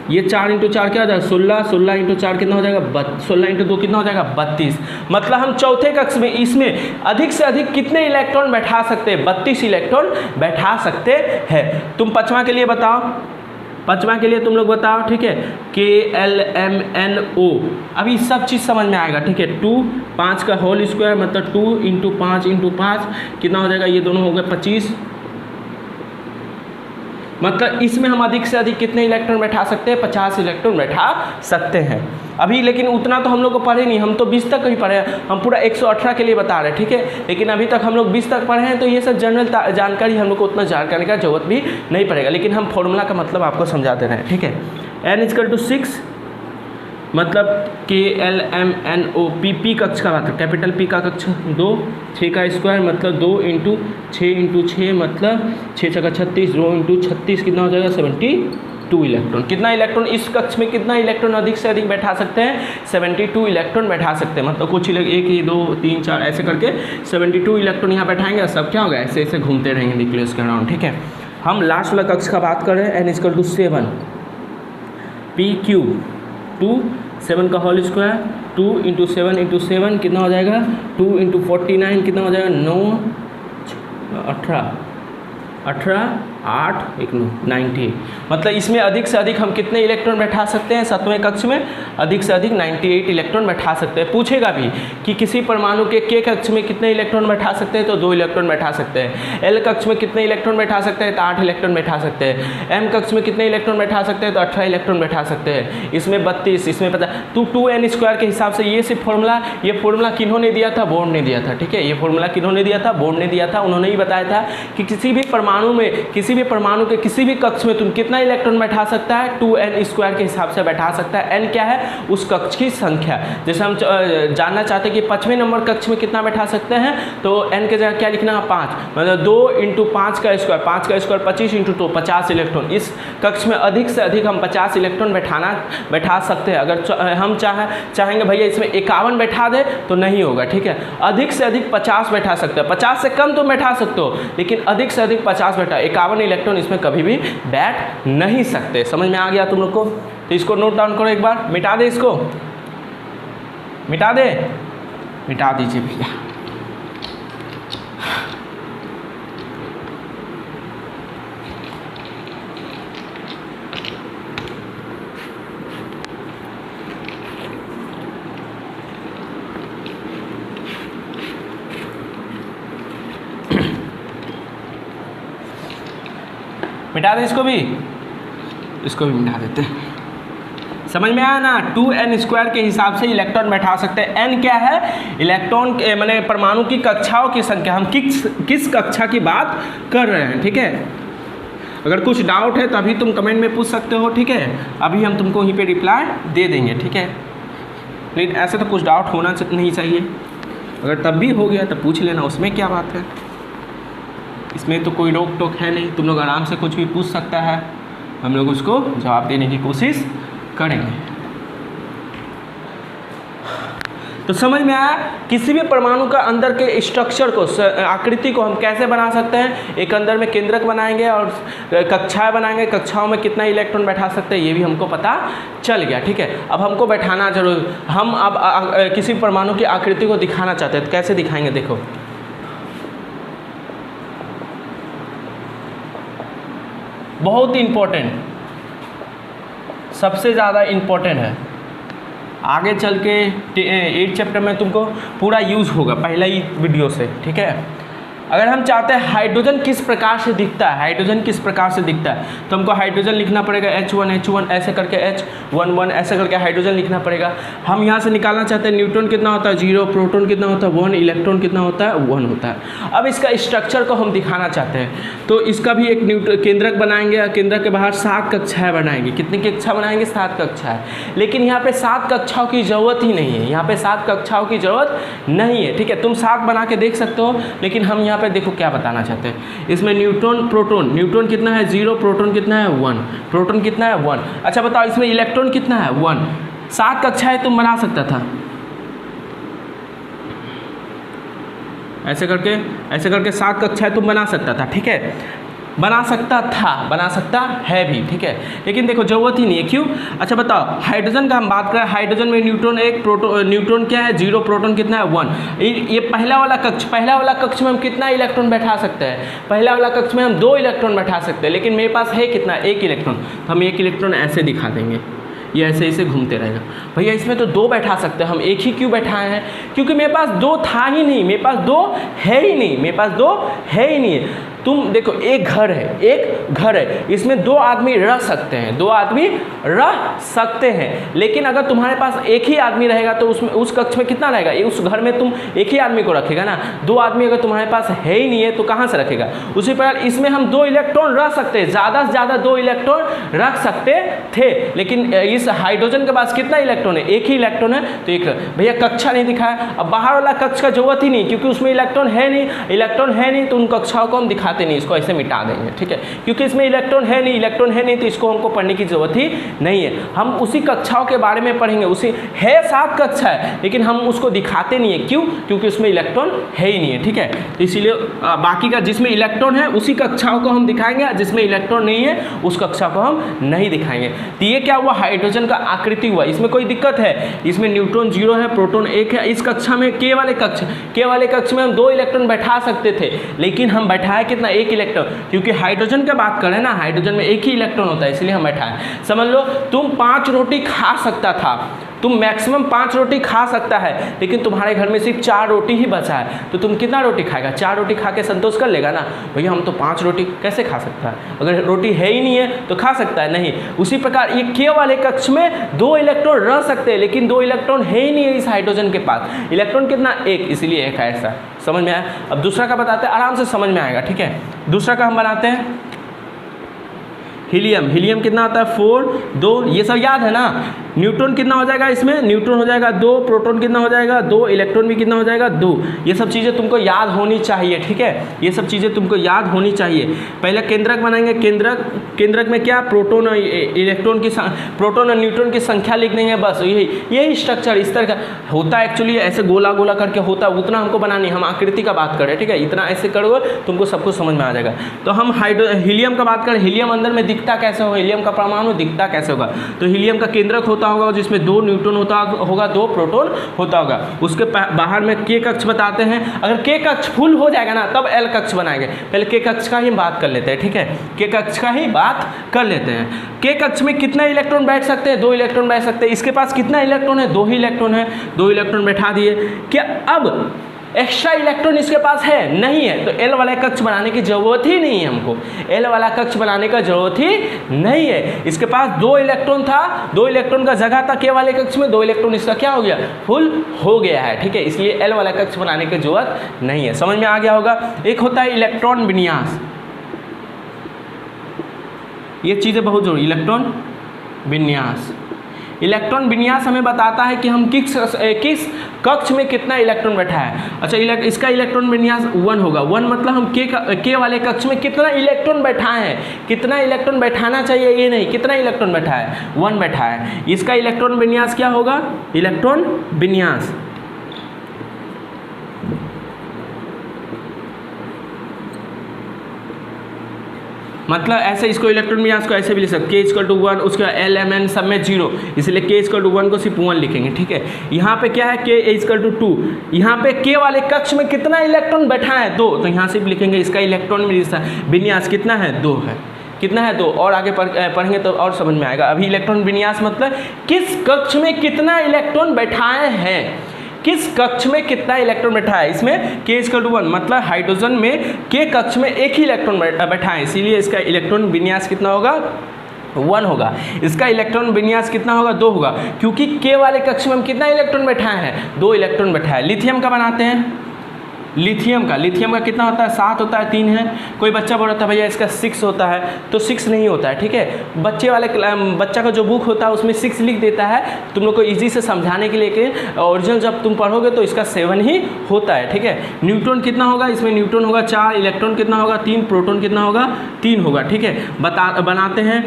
ये 4 × 4 क्या हो जाएगा? 16, 16 × 4 कितना हो जाएगा? 16 × 2 कितना हो जाएगा? 32। मतलब हम चौथे कक्ष में इसमें अधिक से अधिक कितने इलेक्ट्रॉन बैठा सकते हैं? 32 इलेक्ट्रॉन बैठा सकते हैं। तुम 5वां के लिए बताओ। 5वां के लिए तुम लोग बताओ, ठीक है, KLMNO। अभी सब चीज़ समझ में आएगा, ठीक है। 2 5 का होल स्क्वायर मतलब 2 × 5 × 5 कितना हो जाएगा, ये दोनों हो गए 25। मतलब इसमें हम अधिक से अधिक कितने इलेक्ट्रॉन बैठा सकते हैं, 50 इलेक्ट्रॉन बैठा सकते हैं। अभी लेकिन उतना तो हम लोग को पढ़े नहीं, हम तो 20 तक ही पढ़े हैं, हम पूरा 118 के लिए बता रहे हैं, ठीक है। लेकिन अभी तक हम लोग 20 तक पढ़े हैं, तो ये सब जनरल जानकारी हम लोग को उतना जानकारी का जरूरत भी नहीं पड़ेगा, लेकिन हम फॉर्मूला का मतलब आपको समझा दे रहे हैं, ठीक है। n = 6 मतलब KLMNO, P कक्ष का बात है, कैपिटल P का कक्ष 2, 6 का स्क्वायर मतलब 2 × 6 × 6 मतलब 6 × 36, 2 × 36 कितना हो जाएगा, 72 इलेक्ट्रॉन। कितना इलेक्ट्रॉन इस कक्ष में, कितना इलेक्ट्रॉन अधिक से अधिक बैठा सकते हैं, 72 इलेक्ट्रॉन बैठा सकते हैं। मतलब कुछ 1 2 3 4 ऐसे करके 72 इलेक्ट्रॉन यहाँ बैठाएंगे, सब क्या होगा, ऐसे ऐसे घूमते रहेंगे न्यूक्लियस के अराउंड, ठीक है। हम लास्ट वाला कक्ष का बात कर रहे हैं, n = 7 PQ 2 7 का होल स्क्वायर 2 × 7 × 7 कितना हो जाएगा, 2 × 49 कितना हो जाएगा, 9 18 8 1 9 90। मतलब इसमें अधिक से अधिक हम कितने इलेक्ट्रॉन बैठा सकते हैं, 7वें कक्ष में अधिक से अधिक 98 इलेक्ट्रॉन बैठा सकते हैं। पूछेगा भी कि किसी परमाणु के K कक्ष में कितने इलेक्ट्रॉन बैठा सकते हैं, तो 2 इलेक्ट्रॉन बैठा सकते हैं। L कक्ष में कितने इलेक्ट्रॉन बैठा सकते हैं, तो 8 इलेक्ट्रॉन बैठा सकते हैं। M कक्ष में कितने इलेक्ट्रॉन बैठा सकते हैं, तो 18 इलेक्ट्रॉन बैठा सकते हैं। इसमें 32, इसमें 50, तो 2n² के हिसाब से ये सिर्फ फॉर्मूला, ये फॉर्मूला किन्होंने दिया था, बोर्ड ने दिया था, ठीक है। ये फॉर्मूला किन्होंने दिया था, बोर्ड ने दिया था। उन्होंने ही बताया था कि किसी भी परमाणु के किसी भी कक्ष में तुम कितना इलेक्ट्रॉन बैठा सकता है, 2n² के हिसाब से बैठा सकता है। n क्या है, उस कक्ष की संख्या। जैसे हम जानना चाहते हैं कि 5वें नंबर कक्ष में कितना बैठा सकते हैं, तो n के जगह क्या लिखना है, 5, मतलब 2 × 5 का स्क्वायर, 5 का स्क्वायर 25 × 2 50 इलेक्ट्रॉन। इस कक्ष में अधिक से अधिक हम 50 इलेक्ट्रॉन बैठा सकते हैं। अगर हम चाहेंगे भैया इसमें 51 बैठा दे तो नहीं होगा, ठीक है। अधिक से अधिक 50 बैठा सकते हैं, 50 से कम तो बैठा सकते हो, लेकिन अधिक से अधिक 50 बैठा, 51 इलेक्ट्रॉन इसमें कभी भी बैठ नहीं सकते। समझ में आ गया तुम लोग को, तो इसको नोट डाउन करो एक बार, मिटा दे, इसको मिटा दे, मिटा दीजिए भैया। मिटा दे इसको भी मिटा देते हैं। समझ में आया ना, 2n² के हिसाब से इलेक्ट्रॉन बैठा सकते हैं। n क्या है, इलेक्ट्रॉन माने परमाणु की कक्षाओं की संख्या, हम किस कक्षा की बात कर रहे हैं, ठीक है। अगर कुछ डाउट है तो अभी तुम कमेंट में पूछ सकते हो, ठीक है। अभी हम तुमको वहीं पे रिप्लाई दे देंगे, ठीक है। लेकिन ऐसे तो कुछ डाउट होना नहीं चाहिए, अगर तब भी हो गया तो पूछ लेना, उसमें क्या बात है, इसमें तो कोई रोक टोक है नहीं। तुम लोग आराम से कुछ भी पूछ सकता है, हम लोग उसको जवाब देने की कोशिश करेंगे। तो समझ में आया, किसी भी परमाणु का अंदर के स्ट्रक्चर को, आकृति को हम कैसे बना सकते हैं। एक अंदर में केंद्रक बनाएंगे और कक्षाएं बनाएंगे, कक्षाओं में कितना इलेक्ट्रॉन बैठा सकते हैं ये भी हमको पता चल गया, ठीक है। अब हमको बैठाना जरूर, हम अब किसी परमाणु की आकृति को दिखाना चाहते हैं, तो कैसे दिखाएंगे, देखो। बहुत इम्पोर्टेंट, सबसे ज़्यादा इम्पोर्टेंट है, आगे चल के 8 चैप्टर में तुमको पूरा यूज़ होगा पहला ही वीडियो से, ठीक है। अगर हम चाहते हैं हाइड्रोजन किस प्रकार से दिखता है, हाइड्रोजन किस प्रकार से दिखता है, तो हमको हाइड्रोजन लिखना पड़ेगा H1 ऐसे करके, H11 ऐसे करके हाइड्रोजन लिखना पड़ेगा। हम यहाँ से निकालना चाहते हैं न्यूट्रॉन कितना होता है 0, प्रोटॉन कितना होता है 1, इलेक्ट्रॉन कितना होता है 1 होता है। अब इसका स्ट्रक्चर को हम दिखाना चाहते हैं, तो इसका भी एक केंद्रक बनाएंगे, केंद्रक के बाहर 7 कक्षाएँ बनाएंगे। कितनी कक्षा बनाएंगे, 7 कक्षाएँ। लेकिन यहाँ पर 7 कक्षाओं की ज़रूरत ही नहीं है, यहाँ पर 7 कक्षाओं की ज़रूरत नहीं है, ठीक है। तुम 7 बना के देख सकते हो, लेकिन हम यहाँ पे देखो क्या बताना चाहते हैं। इसमें न्यूट्रॉन, प्रोटॉन, न्यूट्रॉन कितना है 0, प्रोटॉन कितना है 1, प्रोटॉन कितना है 1। अच्छा बताओ इसमें इलेक्ट्रॉन कितना है 1। 7 कक्षाएं तुम बना सकता था, ऐसे करके 7 कक्षाएं तुम बना सकता था, ठीक है। बना सकता था, बना सकता है भी, ठीक है, लेकिन देखो जरूरत ही नहीं है। क्यों? अच्छा बताओ, हाइड्रोजन का हम बात करें, हाइड्रोजन में न्यूट्रॉन 1, प्रोटॉन न्यूट्रॉन क्या है 0, प्रोटॉन कितना है 1। ये पहला वाला कक्ष में हम कितना इलेक्ट्रॉन बैठा सकते हैं? पहला वाला कक्ष में हम 2 इलेक्ट्रॉन बैठा सकते हैं, लेकिन मेरे पास है कितना? 1 इलेक्ट्रॉन। तो हम 1 इलेक्ट्रॉन ऐसे दिखा देंगे, ये ऐसे ऐसे घूमते रहेगा। भैया इसमें तो 2 बैठा सकते हैं, हम 1 ही क्यों बैठाए हैं? क्योंकि मेरे पास 2 था ही नहीं, मेरे पास 2 है ही नहीं, मेरे पास 2 है ही नहीं है। तुम देखो, एक घर है, इसमें 2 आदमी रह सकते हैं, 2 आदमी रह सकते हैं, लेकिन अगर तुम्हारे पास 1 ही आदमी रहेगा तो उसमें उस कक्ष में कितना रहेगा? उस घर में तुम 1 ही आदमी को रखेगा ना। 2 आदमी अगर तुम्हारे पास है ही नहीं है तो कहाँ से रखेगा? उसी प्रकार इसमें हम 2 इलेक्ट्रॉन रख सकते हैं, ज़्यादा से ज़्यादा 2 इलेक्ट्रॉन रख सकते थे, लेकिन इस हाइड्रोजन के पास कितना इलेक्ट्रॉन है? 1 ही इलेक्ट्रॉन है। तो एक भैया कक्षा नहीं दिखाया, अब बाहर वाला कक्ष का जरूरत ही नहीं, क्योंकि उसमें इलेक्ट्रॉन है नहीं, तो उन कक्षाओं को हम दिखाते नहीं, इसको ऐसे मिटा देंगे, ठीक है, क्योंकि इसमें इलेक्ट्रॉन है नहीं, तो इसको हमको पढ़ने की जरूरत ही नहीं है। हम उसी कक्षाओं के बारे में पढ़ेंगे, उसी है 7 कक्षा है, लेकिन हम उसको दिखाते नहीं है। क्यों? क्योंकि उसमें इलेक्ट्रॉन है ही नहीं है, ठीक है। तो इसीलिए बाकी का जिसमें इलेक्ट्रॉन है उसी कक्षाओं को हम दिखाएंगे, जिसमें इलेक्ट्रॉन नहीं है उस कक्षा को हम नहीं दिखाएंगे। तो ये क्या हुआ? हाइड्रोजन का आकृति हुआ। इसमें कोई दिक्कत है? इसमें न्यूट्रॉन 0 है, प्रोटॉन 1 है। इस कक्षा में के वाले कक्ष में हम 2 इलेक्ट्रॉन बैठा सकते थे, लेकिन हम बैठाए कितना? 1 इलेक्ट्रॉन, क्योंकि हाइड्रोजन की बात करें ना, हाइड्रोजन में 1 ही इलेक्ट्रॉन होता है, इसलिए हम बैठाए। समझ लो, तुम 5 रोटी खा सकता था, तुम मैक्सिमम 5 रोटी खा सकता है, लेकिन तुम्हारे घर में सिर्फ 4 रोटी ही बचा है, तो तुम कितना रोटी खाएगा? 4 रोटी खा के संतोष कर लेगा ना? भैया हम तो 5 रोटी कैसे खा सकता है? अगर रोटी है ही नहीं है तो खा सकता है? नहीं। उसी प्रकार ये के वाले कक्ष में 2 इलेक्ट्रॉन रह सकते हैं, लेकिन 2 इलेक्ट्रॉन है ही नहीं है इस हाइड्रोजन के पास। इलेक्ट्रॉन कितना? 1, इसलिए 1 है। ऐसा समझ में आया? अब दूसरा का बताते हैं, आराम से समझ में आएगा, ठीक है। दूसरा का हम बनाते हैं हीलियम कितना आता है? 4, 2, ये सब याद है ना। न्यूट्रॉन कितना हो जाएगा? इसमें न्यूट्रॉन हो जाएगा 2, प्रोटॉन कितना हो जाएगा 2, इलेक्ट्रॉन भी कितना हो जाएगा 2। ये सब चीज़ें तुमको याद होनी चाहिए, ठीक है, ये सब चीज़ें तुमको याद होनी चाहिए। पहले केंद्रक बनाएंगे, केंद्रक में क्या? प्रोटॉन और इलेक्ट्रॉन की, प्रोटॉन और न्यूट्रॉन की संख्या लिख देंगे, बस यही स्ट्रक्चर इस तरह का होता है। एक्चुअली ऐसे गोला गोला करके होता है, उतना हमको बनानी, हम आकृति का बात करें, ठीक है, इतना ऐसे करोगे तुमको सब कुछ समझ में आ जाएगा। तो हम हीलियम का बात करें, हीलियम अंदर में दिखता कैसे होगा? हीलियम का परमाणु दिखता कैसे होगा? तो हीलियम का केंद्रक होता होगा जिसमें 2 न्यूट्रॉन होगा, 2 प्रोटॉन होता होगा। उसके बाहर में के कक्ष बताते हैं। अगर के कक्ष फुल हो जाएगा ना, तब एल कक्ष बनाएंगे। पहले के कक्ष का ही बात कर लेते हैं, ठीक है, के कक्ष का ही बात कर लेते हैं। के कक्ष में कितना इलेक्ट्रॉन बैठ सकते हैं? 2 इलेक्ट्रॉन बैठ सकते हैं। इसके पास कितना इलेक्ट्रॉन है? 2 ही इलेक्ट्रॉन है, 2 इलेक्ट्रॉन बैठा दिए। क्या अब एक्स्ट्रा इलेक्ट्रॉन इसके पास है? नहीं है, तो एल वाला कक्ष बनाने की जरूरत ही नहीं है हमको, एल वाला कक्ष बनाने का जरूरत ही नहीं है। इसके पास 2 इलेक्ट्रॉन था, 2 इलेक्ट्रॉन का जगह था के वाले कक्ष में, 2 इलेक्ट्रॉन इसका क्या हो गया? फुल हो गया है, ठीक है, इसलिए एल वाला कक्ष बनाने की जरूरत नहीं है। समझ में आ गया होगा। एक होता है इलेक्ट्रॉन विन्यास, ये चीज़ें बहुत जरूरी। इलेक्ट्रॉन विन्यास, इलेक्ट्रॉन विन्यास हमें बताता है कि हम किस कक्ष में कितना इलेक्ट्रॉन बैठा है। अच्छा, इसका इलेक्ट्रॉन विन्यास 1 होगा। 1 मतलब हम के वाले कक्ष में कितना इलेक्ट्रॉन बैठाए हैं, कितना इलेक्ट्रॉन बैठाना चाहिए ये नहीं, कितना इलेक्ट्रॉन बैठा है? 1 बैठा है। इसका इलेक्ट्रॉन विन्यास क्या होगा? इलेक्ट्रॉन विन्यास मतलब ऐसे, इसको इलेक्ट्रॉन विन्यास को ऐसे भी लिख सकते, K=1, उसके बाद L, M, N सब में 0, इसलिए K=1 को सिर्फ 1 लिखेंगे, ठीक है। यहाँ पे क्या है? K=2। यहाँ पे के वाले कक्ष में कितना इलेक्ट्रॉन बैठा है? 2, तो यहाँ सिर्फ लिखेंगे इसका इलेक्ट्रॉन विन्यास कितना है? 2 है। कितना है? 2। और आगे पढ़ेंगे तो और समझ में आएगा। अभी इलेक्ट्रॉन विन्यास मतलब किस कक्ष में कितना इलेक्ट्रॉन बैठाए हैं, किस कक्ष में कितना इलेक्ट्रॉन बैठा है। इसमें K=1 मतलब हाइड्रोजन में के कक्ष में 1 ही इलेक्ट्रॉन बैठा है, इसीलिए इसका इलेक्ट्रॉन विन्यास कितना होगा? 1 होगा। इसका इलेक्ट्रॉन विन्यास कितना होगा? 2 होगा, क्योंकि के वाले कक्ष में हम कितना इलेक्ट्रॉन बैठाए हैं? 2 इलेक्ट्रॉन बैठा है। लिथियम का बनाते हैं, लिथियम का कितना होता है? 7 होता है, 3 है। कोई बच्चा बोल रहा था भैया इसका 6 होता है, तो 6 नहीं होता है, ठीक है। बच्चा का जो बुक होता है उसमें 6 लिख देता है, तुम लोग को इजी से समझाने के लिए कि ओरिजिनल जब तुम पढ़ोगे तो इसका 7 ही होता है, ठीक है। न्यूट्रॉन कितना होगा? इसमें न्यूट्रॉन होगा 4, इलेक्ट्रॉन कितना होगा? 3, प्रोटॉन कितना होगा? 3 होगा, ठीक है। बनाते हैं,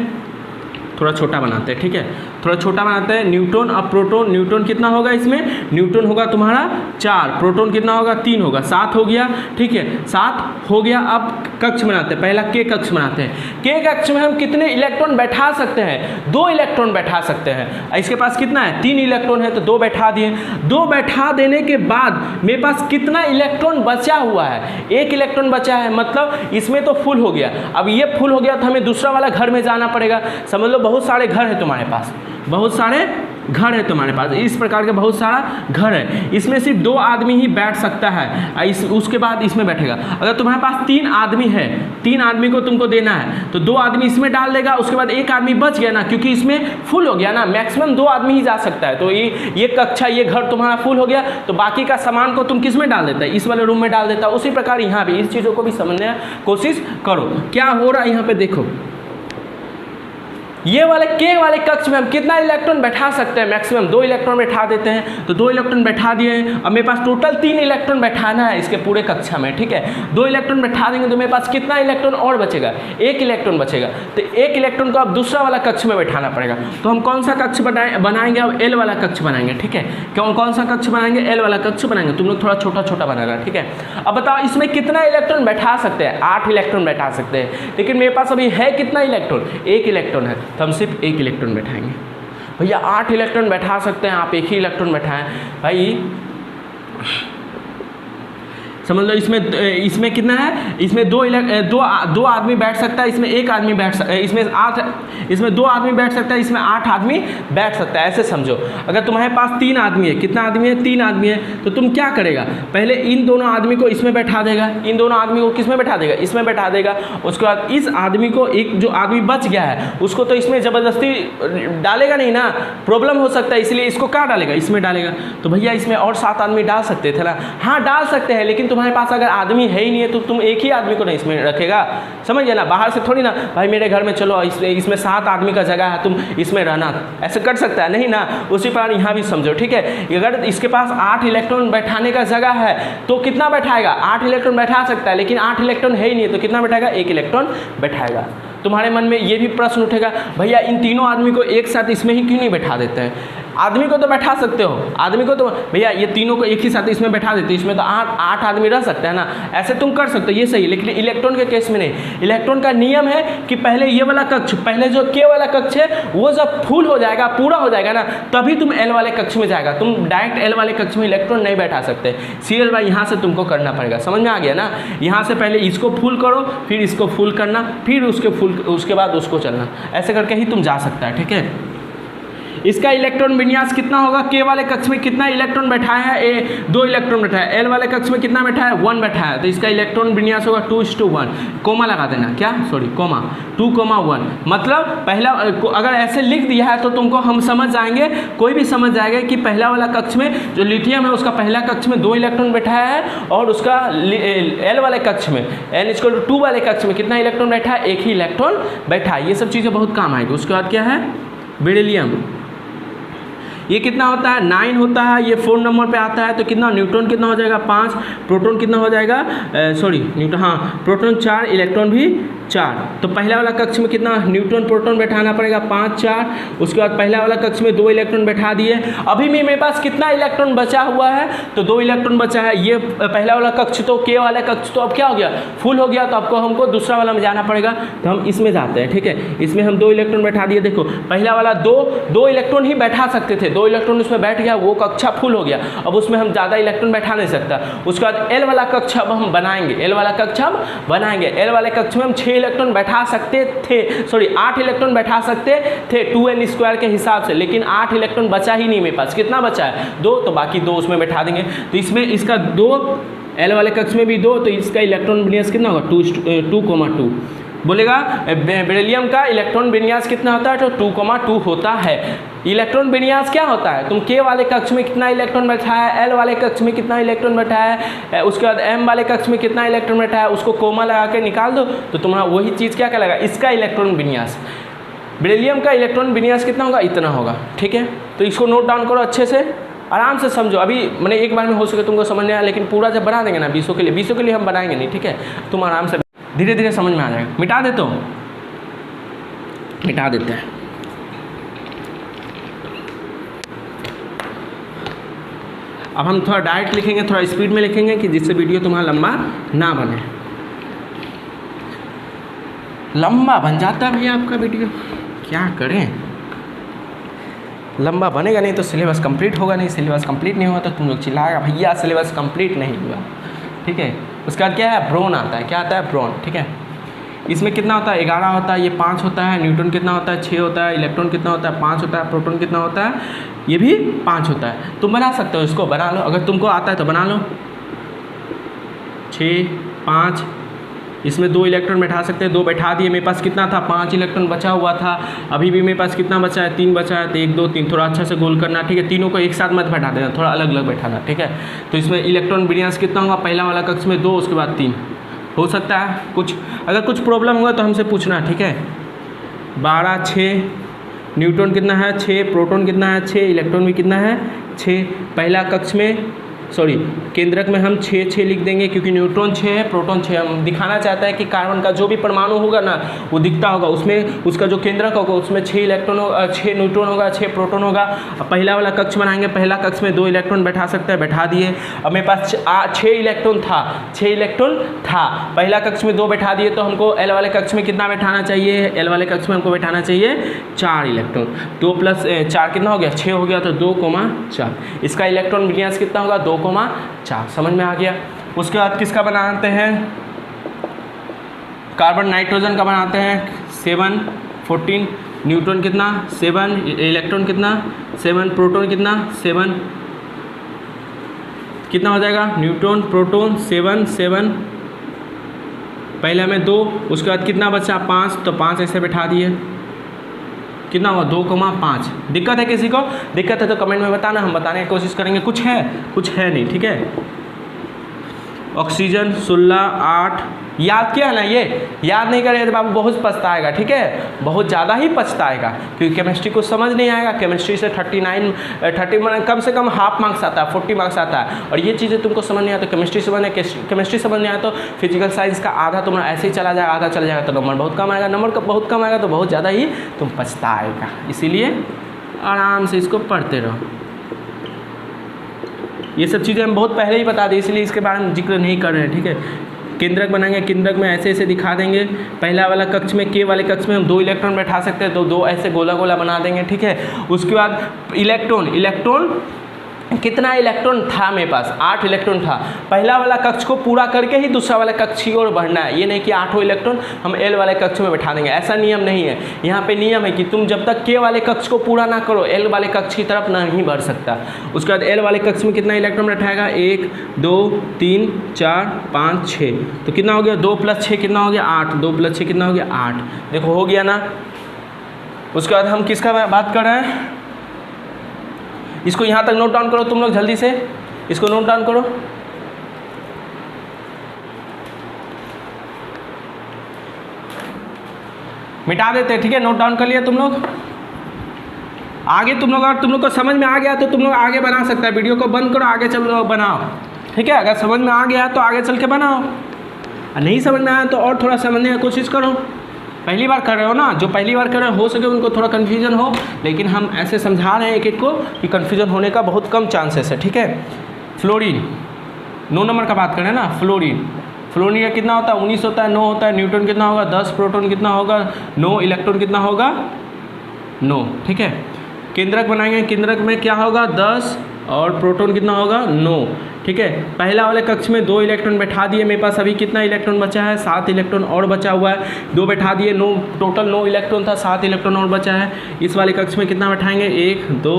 थोड़ा छोटा बनाते हैं, ठीक है। थोड़ा छोटा बनाते हैं, न्यूट्रॉन और प्रोटॉन। न्यूट्रॉन कितना होगा इसमें, न्यूट्रॉन होगा तुम्हारा 4, प्रोटॉन कितना होगा 3 होगा, 7 हो गया, ठीक है 7 हो गया। अब कक्ष बनाते हैं, पहला के कक्ष बनाते हैं। के कक्ष में हम कितने इलेक्ट्रॉन बैठा सकते हैं, 2 इलेक्ट्रॉन बैठा सकते हैं। इसके पास कितना है, 3 इलेक्ट्रॉन है तो 2 बैठा दिए। 2 बैठा देने के बाद मेरे पास कितना इलेक्ट्रॉन बचा हुआ है, 1 इलेक्ट्रॉन बचा है, मतलब इसमें तो फुल हो गया। अब ये फुल हो गया तो हमें दूसरा वाला घर में जाना पड़ेगा। समझ लो बहुत सारे घर है तुम्हारे पास, बहुत सारे घर है तुम्हारे पास, इस प्रकार के बहुत सारा घर है। इसमें सिर्फ 2 आदमी ही बैठ सकता है, उसके बाद इसमें बैठेगा। अगर तुम्हारे पास 3 आदमी है, 3 आदमी को तुमको देना है तो 2 आदमी इसमें डाल देगा, उसके बाद 1 आदमी बच गया ना, क्योंकि इसमें फुल हो गया ना, मैक्सिमम 2 आदमी ही जा सकता है। तो ये कक्षा, ये घर तुम्हारा फुल हो गया, तो बाकी का सामान को तुम किस में डाल देता है, इस वाले रूम में डाल देता है। उसी प्रकार यहाँ भी इस चीज़ों को भी समझने की कोशिश करो। क्या हो रहा है यहाँ पे देखो, ये वाले के वाले कक्ष में हम कितना इलेक्ट्रॉन बैठा सकते हैं, मैक्सिमम 2 इलेक्ट्रॉन बैठा देते हैं। तो 2 इलेक्ट्रॉन बैठा दिए हैं। अब मेरे पास टोटल 3 इलेक्ट्रॉन बैठाना है इसके पूरे कक्षा में, ठीक है। 2 इलेक्ट्रॉन बैठा देंगे तो मेरे पास कितना इलेक्ट्रॉन और बचेगा, 1 इलेक्ट्रॉन बचेगा। तो 1 इलेक्ट्रॉन को अब दूसरा वाला कक्ष में बैठाना पड़ेगा। तो हम कौन सा कक्ष बनाएंगे, अब एल वाला कक्ष बनाएंगे, ठीक है। कौन सा कक्ष बनाएंगे, एल वाला कक्ष बनाएंगे। तुम लोग थोड़ा छोटा छोटा बनाना, ठीक है। अब बताओ इसमें कितना इलेक्ट्रॉन बैठा सकते हैं, 8 इलेक्ट्रॉन बैठा सकते हैं। लेकिन मेरे पास अभी है कितना इलेक्ट्रॉन, 1 इलेक्ट्रॉन है, तो हम सिर्फ 1 इलेक्ट्रॉन बैठाएंगे। भैया 8 इलेक्ट्रॉन बैठा सकते हैं, आप 1 ही इलेक्ट्रॉन बैठाएं भाई। समझ लो इसमें कितना है, इसमें 2 आदमी बैठ सकता है, इसमें 1 आदमी बैठ सकता है, इसमें 2 आदमी बैठ सकता है, इसमें 8 आदमी बैठ सकता है। ऐसे समझो, अगर तुम्हारे पास 3 आदमी है, कितना आदमी है, 3 आदमी है, तो तुम क्या करेगा, पहले इन दोनों आदमी को इसमें बैठा देगा, इन दोनों आदमी को किस में बैठा देगा, इसमें बैठा देगा। उसके बाद इस आदमी को, एक जो आदमी बच गया है उसको तो इसमें ज़बरदस्ती डालेगा नहीं ना, प्रॉब्लम हो सकता है, इसलिए इसको क्या डालेगा, इसमें डालेगा। तो भैया इसमें और 7 आदमी डाल सकते थे ना, हाँ डाल सकते हैं, लेकिन तुम्हारे पास अगर आदमी है ही नहीं है तो तुम 1 ही आदमी को नहीं इसमें रखेगा। समझ गया ना, बाहर से थोड़ी ना भाई मेरे घर में चलो इसमें 7 आदमी का जगह है, तुम इसमें रहना, ऐसे कर सकता है नहीं ना। उसी प्रकार यहाँ भी समझो, ठीक है। अगर इसके पास 8 इलेक्ट्रॉन बैठाने का जगह है तो कितना बैठाएगा, 8 इलेक्ट्रॉन बैठा सकता है, लेकिन 8 इलेक्ट्रॉन है ही नहीं है तो कितना बैठाएगा, 1 इलेक्ट्रॉन बैठाएगा। तुम्हारे मन में ये भी प्रश्न उठेगा, भैया इन तीनों आदमी को एक साथ इसमें ही क्यों नहीं बैठा देते हैं। आदमी को तो बैठा सकते हो, आदमी को तो भैया ये तीनों को एक ही साथ इसमें बैठा देते, इसमें तो 8 आदमी रह सकते हैं ना, ऐसे तुम कर सकते हो, ये सही है। लेकिन इलेक्ट्रॉन के केस में नहीं। इलेक्ट्रॉन का नियम है कि पहले ये वाला कक्ष, पहले जो के वाला कक्ष है वो जब फुल हो जाएगा, पूरा हो जाएगा ना, तभी तुम एल वाले कक्ष में जाएगा। तुम डायरेक्ट एल वाले कक्ष में इलेक्ट्रॉन नहीं बैठा सकते, सीरियल बाय यहाँ से तुमको करना पड़ेगा। समझ में आ गया ना, यहाँ से पहले इसको फुल करो, फिर इसको फुल करना, फिर उसके बाद उसको चलना, ऐसे करके ही तुम जा सकता है, ठीक है। इसका इलेक्ट्रॉन विन्यास कितना होगा, के वाले कक्ष में कितना इलेक्ट्रॉन बैठाया है, 2 इलेक्ट्रॉन बैठाया है, एल वाले कक्ष में कितना बैठाया है, 1 बैठाया है, तो इसका इलेक्ट्रॉन विन्यास होगा 2:1, कोमा लगा देना, क्या सॉरी कोमा 2,1। मतलब पहला अगर ऐसे लिख दिया है तो तुमको हम समझ जाएंगे, कोई भी समझ जाएगा कि पहला वाला कक्ष में जो लिथियम है उसका पहला कक्ष में 2 इलेक्ट्रॉन बैठाया है, और उसका एल वाले कक्ष में N=2 वाले कक्ष में कितना इलेक्ट्रॉन बैठा है, 1 ही इलेक्ट्रॉन बैठा है। ये सब चीज़ें बहुत काम आएगी। उसके बाद क्या है, बेरिलियम, ये कितना होता है, 9 होता है, ये 4 नंबर पे आता है, तो कितना न्यूट्रॉन कितना हो जाएगा, 5, प्रोटॉन कितना हो जाएगा, न्यूट्रॉन, हाँ प्रोटॉन 4, इलेक्ट्रॉन भी 4। तो पहला वाला कक्ष में कितना न्यूट्रॉन प्रोटॉन बैठाना पड़ेगा, 5, 4। उसके बाद पहला वाला कक्ष में 2 इलेक्ट्रॉन बैठा दिए। अभी भी मेरे पास कितना इलेक्ट्रॉन बचा हुआ है, तो 2 इलेक्ट्रॉन बचा है। ये पहला वाला कक्ष तो के वाला कक्ष तो अब क्या हो गया, फुल हो गया, तो आपको हमको दूसरा वाला में जाना पड़ेगा, तो हम इसमें जाते हैं, ठीक है। इसमें हम 2 इलेक्ट्रॉन बैठा दिए। देखो पहला वाला 2 इलेक्ट्रॉन ही बैठा सकते थे, 2 इलेक्ट्रॉन उसमें बैठ गया, वो कक्षा फुल हो गया, अब उसमें हम ज़्यादा इलेक्ट्रॉन बैठा नहीं सकता। उसके बाद एल वाला कक्ष अब हम बनाएंगे, एल वाला कक्ष हम बनाएंगे। एल वाले कक्ष में हम 6 इलेक्ट्रॉन बैठा सकते थे, 8 इलेक्ट्रॉन बैठा सकते थे 2n² के हिसाब से, लेकिन 8 इलेक्ट्रॉन बचा ही नहीं मेरे पास। कितना बचा है, 2, तो बाकी 2 उसमें बैठा देंगे। तो इसमें इसका 2, एल वाले कक्ष में भी 2, तो इसका इलेक्ट्रॉन विन्यास कितना होगा, 2,2 बोलेगा। बेरिलियम का इलेक्ट्रॉन विन्यास कितना होता है, तो 2,2 होता है। इलेक्ट्रॉन विन्यास क्या होता है, तुम के वाले कक्ष में कितना इलेक्ट्रॉन बैठा है, एल वाले कक्ष में कितना इलेक्ट्रॉन बैठा है, उसके बाद एम वाले कक्ष में कितना इलेक्ट्रॉन बैठा है, उसको कोमा लगा के निकाल दो, तो तुम्हारा वही चीज़ क्या कहलाएगा, इसका इलेक्ट्रॉन विन्यास। बेरिलियम का इलेक्ट्रॉन विन्यास कितना होगा, इतना होगा, ठीक है। तो इसको नोट डाउन करो, अच्छे से आराम से समझो। अभी मैंने एक बार में हो सके तुमको समझ नहीं आया, लेकिन पूरा जब बना देंगे ना 20 के लिए हम बनाएंगे नहीं, ठीक है। तुम आराम से धीरे धीरे समझ में आ जाएगा। मिटा देते हो, मिटा देते हैं। अब हम थोड़ा डायरेक्ट लिखेंगे, थोड़ा स्पीड में लिखेंगे कि जिससे वीडियो तुम्हारा लंबा ना बने। लंबा बन जाता है भैया आपका वीडियो, क्या करें, लंबा बनेगा नहीं तो सिलेबस कंप्लीट होगा नहीं, सिलेबस कंप्लीट नहीं होगा तो तुम लोग चिल्लाएगा भैया सिलेबस कंप्लीट नहीं हुआ, ठीक है। उसके बाद क्या है, ब्रोन आता है, क्या आता है, ब्रोन, ठीक है। इसमें कितना होता है, 11 होता है, ये 5 होता है, न्यूट्रॉन कितना होता है, 6 होता है, इलेक्ट्रॉन कितना होता है, 5 होता है, प्रोटॉन कितना होता है, ये भी 5 होता है। तुम बना सकते हो, इसको बना लो, अगर तुमको आता है तो बना लो। 6 5, इसमें 2 इलेक्ट्रॉन बैठा सकते हैं, 2 बैठा दिए, मेरे पास कितना था, 5 इलेक्ट्रॉन बचा हुआ था, अभी भी मेरे पास कितना बचा है, 3 बचा है, तो 1 2 3 थोड़ा अच्छा से गोल करना, ठीक है। तीनों को एक साथ मत बैठा देना, थोड़ा अलग अलग बैठाना, ठीक है। तो इसमें इलेक्ट्रॉन विन्यास कितना होगा, पहला वाला कक्ष में 2, उसके बाद 3 हो सकता है। कुछ अगर कुछ प्रॉब्लम होगा तो हमसे पूछना, ठीक है। 12 6, न्यूट्रॉन कितना है 6, प्रोटॉन कितना है 6, इलेक्ट्रॉन भी कितना है 6। पहला कक्ष में केंद्रक में हम 6 6 लिख देंगे, क्योंकि न्यूट्रॉन 6 है, प्रोटॉन 6। हम दिखाना चाहते हैं कि कार्बन का जो भी परमाणु होगा ना वो दिखता होगा, उसमें उसका जो केंद्रक होगा उसमें 6 इलेक्ट्रॉन 6 न्यूट्रॉन होगा, 6 प्रोटॉन होगा। अब पहला वाला कक्ष बनाएंगे, पहला कक्ष में 2 इलेक्ट्रॉन बैठा सकते हैं, बैठा दिए। अब मेरे पास 6 इलेक्ट्रॉन था, 6 इलेक्ट्रॉन था, पहला कक्ष में 2 बैठा दिए, तो हमको एल वाले कक्ष में कितना बैठाना चाहिए, एल वाले कक्ष में हमको बैठाना चाहिए 4 इलेक्ट्रॉन। 2 + 4 कितना हो गया, 6 हो गया, तो 2 4। इसका इलेक्ट्रॉन विन्यास कितना होगा, 2 4। समझ में आ गया। उसके बाद किसका बनाते हैं, कार्बन नाइट्रोजन का बनाते हैं। 7 14, न्यूट्रॉन कितना 7, इलेक्ट्रॉन कितना 7, प्रोटॉन कितना 7, कितना हो जाएगा, न्यूट्रॉन प्रोटॉन 7 7, पहले में 2, उसके बाद कितना बचा 5, तो 5 ऐसे बैठा दिए, कितना हुआ 2 5। दिक्कत है किसी को, दिक्कत है तो कमेंट में बताना, हम बताने की कोशिश करेंगे। कुछ है नहीं, ठीक है। ऑक्सीजन 16 8, याद किया है ना, ये याद नहीं करेगा तो बाबू बहुत पछताएगा, ठीक है, बहुत ज़्यादा ही पछताएगा, क्योंकि केमिस्ट्री को समझ नहीं आएगा। केमिस्ट्री से 30 कम से कम हाफ मार्क्स आता है, 40 मार्क्स आता है, और ये चीज़ें तुमको समझ नहीं आता तो केमिस्ट्री समझ नहीं आया तो फिजिकल साइंस का आधा तुम्हारा ऐसे ही चला जाएगा, आधा चला जाएगा तो नंबर बहुत कम आएगा, नंबर बहुत कम आएगा तो बहुत ज़्यादा ही तुम पछताएगा। इसीलिए आराम से इसको पढ़ते रहो। ये सब चीज़ें हम बहुत पहले ही बता दें, इसलिए इसके बारे में जिक्र नहीं कर रहे हैं, ठीक है। केंद्रक बनाएंगे, केंद्रक में ऐसे ऐसे दिखा देंगे। पहला वाला कक्ष में, के वाले कक्ष में हम 2 इलेक्ट्रॉन बैठा सकते हैं, तो 2 ऐसे गोला गोला बना देंगे, ठीक है। उसके बाद इलेक्ट्रॉन कितना इलेक्ट्रॉन था मेरे पास, 8 इलेक्ट्रॉन था। पहला वाला कक्ष को पूरा करके ही दूसरा वाला कक्ष की ओर बढ़ना है, ये नहीं कि 8 इलेक्ट्रॉन हम एल वाले कक्ष में बैठा देंगे, ऐसा नियम नहीं है। यहाँ पे नियम है कि तुम जब तक के वाले कक्ष को पूरा ना करो एल वाले कक्ष की तरफ नहीं बढ़ सकता। उसके बाद एल वाले कक्ष में कितना इलेक्ट्रॉन बैठाएगा, 1 2 3 4 5 6, तो कितना हो गया 2 + 6 कितना हो गया 8, 2 + 6 कितना हो गया 8। देखो हो गया ना। उसके बाद हम किसका बात कर रहे हैं, इसको यहाँ तक नोट डाउन करो तुम लोग, जल्दी से इसको नोट डाउन करो। मिटा देते हैं, ठीक है, नोट डाउन कर लिया तुम लोग। आगे तुम लोग, अगर तुम लोग को समझ में आ गया तो तुम लोग आगे बना सकते हैं। वीडियो को बंद करो, आगे चलो बनाओ, ठीक है। अगर समझ में आ गया तो आगे चल के बनाओ, नहीं समझ में आया तो और थोड़ा समझने की कोशिश करो। पहली बार कर रहे हो ना, जो पहली बार कर रहे हो सके उनको थोड़ा कन्फ्यूजन हो, लेकिन हम ऐसे समझा रहे हैं एक एक को कि कन्फ्यूजन होने का बहुत कम चांसेस है, ठीक है। फ्लोरीन 9 नंबर का बात करें ना, फ्लोरीन का कितना होता है 19 होता है, 9 होता है, न्यूट्रॉन कितना होगा 10, प्रोटॉन कितना होगा 9, इलेक्ट्रॉन कितना होगा 9, ठीक है। केंद्रक बनाएंगे, केंद्रक में क्या होगा 10 और प्रोटॉन कितना होगा 9, ठीक है। पहला वाले कक्ष में 2 इलेक्ट्रॉन बैठा दिए, मेरे पास अभी कितना इलेक्ट्रॉन बचा है 7 इलेक्ट्रॉन और बचा हुआ है, 2 बैठा दिए, 9 टोटल 9 इलेक्ट्रॉन था, 7 इलेक्ट्रॉन और बचा है। इस वाले कक्ष में कितना बैठाएंगे 1 2